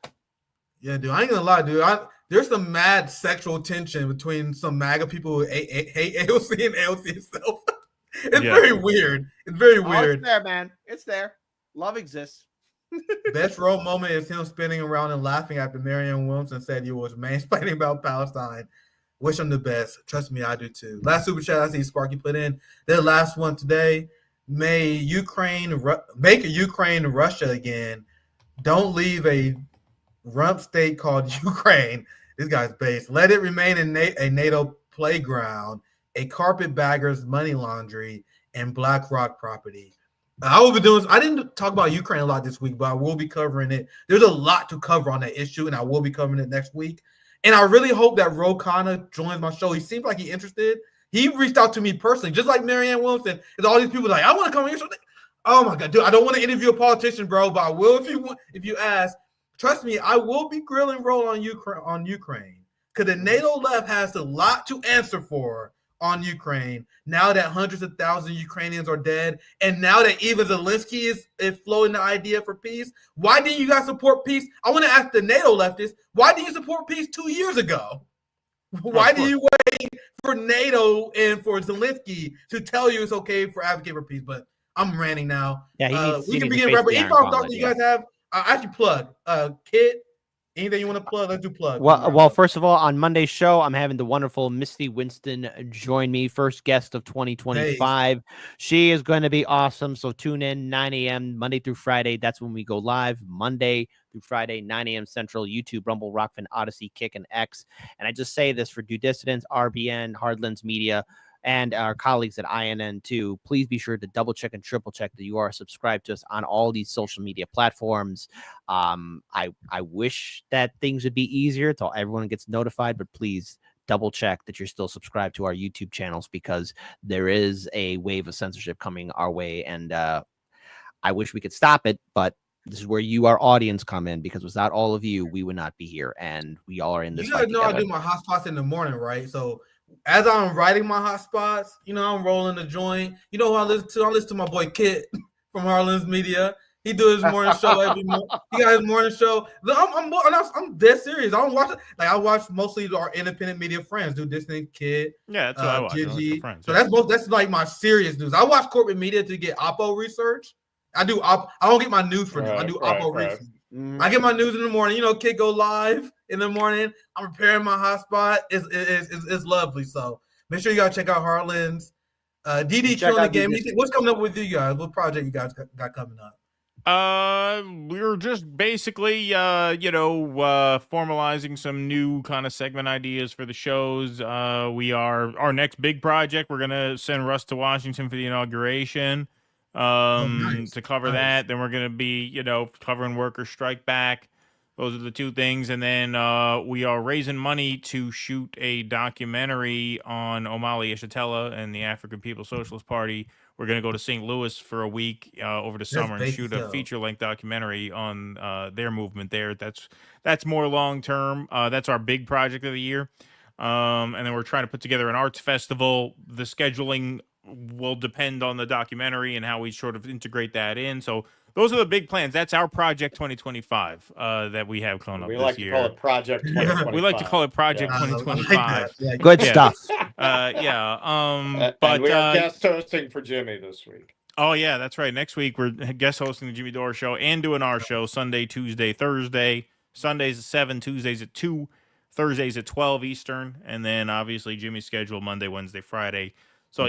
Yeah, dude. I ain't gonna lie, dude. There's some mad sexual tension between some MAGA people who hate AOC and AOC itself. It's very weird. It's very weird. It's there, man. It's there. Love exists. Best role moment is him spinning around and laughing after Marianne Williamson said he was mansplaining about Palestine. Wish him the best. Trust me, I do too. Last super chat I see Sparky put in. Their last one today. Make Ukraine Russia again. Don't leave a rump state called Ukraine. This guy's based. Let it remain a NATO playground, a carpetbagger's money laundry, and BlackRock property. I will be doing. I didn't talk about Ukraine a lot this week, but I will be covering it. There's a lot to cover on that issue, and I will be covering it next week. And I really hope that Ro Khanna joins my show. He seems like he's interested. He reached out to me personally, just like Marianne Williamson. And all these people like, I want to come on your show. Oh my god, dude! I don't want to interview a politician, bro, but I will if you ask. Trust me, I will be grilling Ro on Ukraine because the NATO left has a lot to answer for on Ukraine, now that hundreds of thousands of Ukrainians are dead, and now that even Zelensky is floating the idea for peace, why didn't you guys support peace? I want to ask the NATO leftists, why didn't you support peace 2 years ago? Why did you wait for NATO and for Zelensky to tell you it's okay for advocate for peace? But I'm ranting now. Yeah, we can begin right. Any final thoughts you guys have? Actually, plug. Kit, anything you want to plug? Let's do plug. Well, first of all, on Monday's show, I'm having the wonderful Misty Winston join me, first guest of 2025. Nice. She is going to be awesome. So tune in 9 a.m. Monday through Friday. That's when we go live. Monday through Friday, 9 a.m. Central, YouTube, Rumble, Rockfin, Odyssey, Kick, and X. And I just say this for Dissidence, RBN, Hardlands Media, and our colleagues at INN too. Please be sure to double check and triple check that you are subscribed to us on all these social media platforms. I wish that things would be easier until everyone gets notified, but please double check that you're still subscribed to our YouTube channels, because there is a wave of censorship coming our way, and I wish we could stop it, but this is where you, our audience, come in, because without all of you, we would not be here, and we all are in this. You guys know I do my hotspots in the morning, right? So as I'm writing my hotspots, I'm rolling the joint. You know who I listen to? I listen to my boy Kit from Harlan's Media. He do his morning show every morning. He got his morning show. I'm dead serious. I don't watch it. Like, I watch mostly our independent media friends do Disney Kid. Yeah, that's what I watch. Gigi. Friends, so that's like my serious news. I watch corporate media to get Oppo research. I don't get my news for them. I do Oppo research. I get my news in the morning. Kid go live in the morning. I'm preparing my hotspot. It's lovely. So make sure you guys check out Harlan's. DD killing the game. What's coming up with you guys? What project you guys got coming up? We're just basically, formalizing some new kind of segment ideas for the shows. Our next big project, we're gonna send Russ to Washington for the inauguration. To cover that. Then we're going to be, covering worker strike back. Those are the two things. And then we are raising money to shoot a documentary on Omali Yeshitela and the African People's Socialist Party. We're going to go to St. Louis for a week over the summer and shoot a feature-length documentary on their movement there. That's more long-term. That's our big project of the year. And then we're trying to put together an arts festival. The scheduling will depend on the documentary and how we sort of integrate that in. So those are the big plans. That's our Project 2025 that we have coming up this year. We like to call it Project 2025. We like to call it Project 2025. Like good stuff. But we are guest hosting for Jimmy this week. Oh, yeah, that's right. Next week, we're guest hosting the Jimmy Dore Show and doing our show Sunday, Tuesday, Thursday. Sundays at 7, Tuesdays at 2, Thursdays at 12 Eastern. And then, obviously, Jimmy's schedule Monday, Wednesday, Friday. So,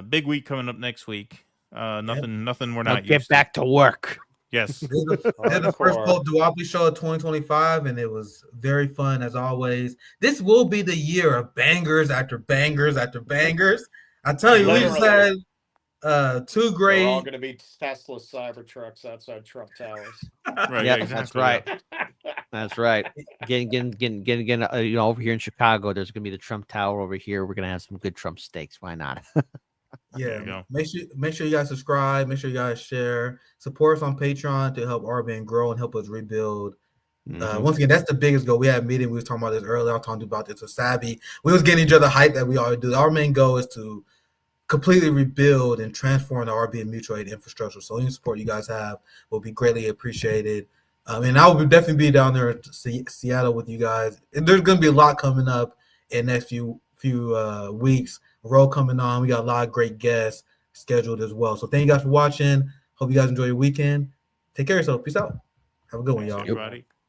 big week coming up next week. Nothing we're not used get back to work. Yes. The first Duopoly show of 2025, and it was very fun as always. This will be the year of bangers after bangers after bangers. I tell you, we just had two great. We're all going to be Tesla Cybertrucks outside Trump Towers. Right, yeah, exactly. That's right. That's right. Getting over here in Chicago, there's going to be the Trump Tower over here. We're going to have some good Trump steaks. Why not? Yeah. Make sure you guys subscribe. Make sure you guys share. Support us on Patreon to help RBN grow and help us rebuild. Once again, that's the biggest goal. We had a meeting. We was talking about this earlier. I was talking about this with Sabby. We was getting each other hype that we already do. Our main goal is to completely rebuild and transform the RBN mutual aid infrastructure. So any support you guys have will be greatly appreciated. And I will definitely be down there in Seattle with you guys. And there's going to be a lot coming up in the next few weeks. Roll coming on. We got a lot of great guests scheduled as well. So thank you guys for watching. Hope you guys enjoy your weekend. Take care of yourself. Peace out. Have a good one, y'all. Everybody.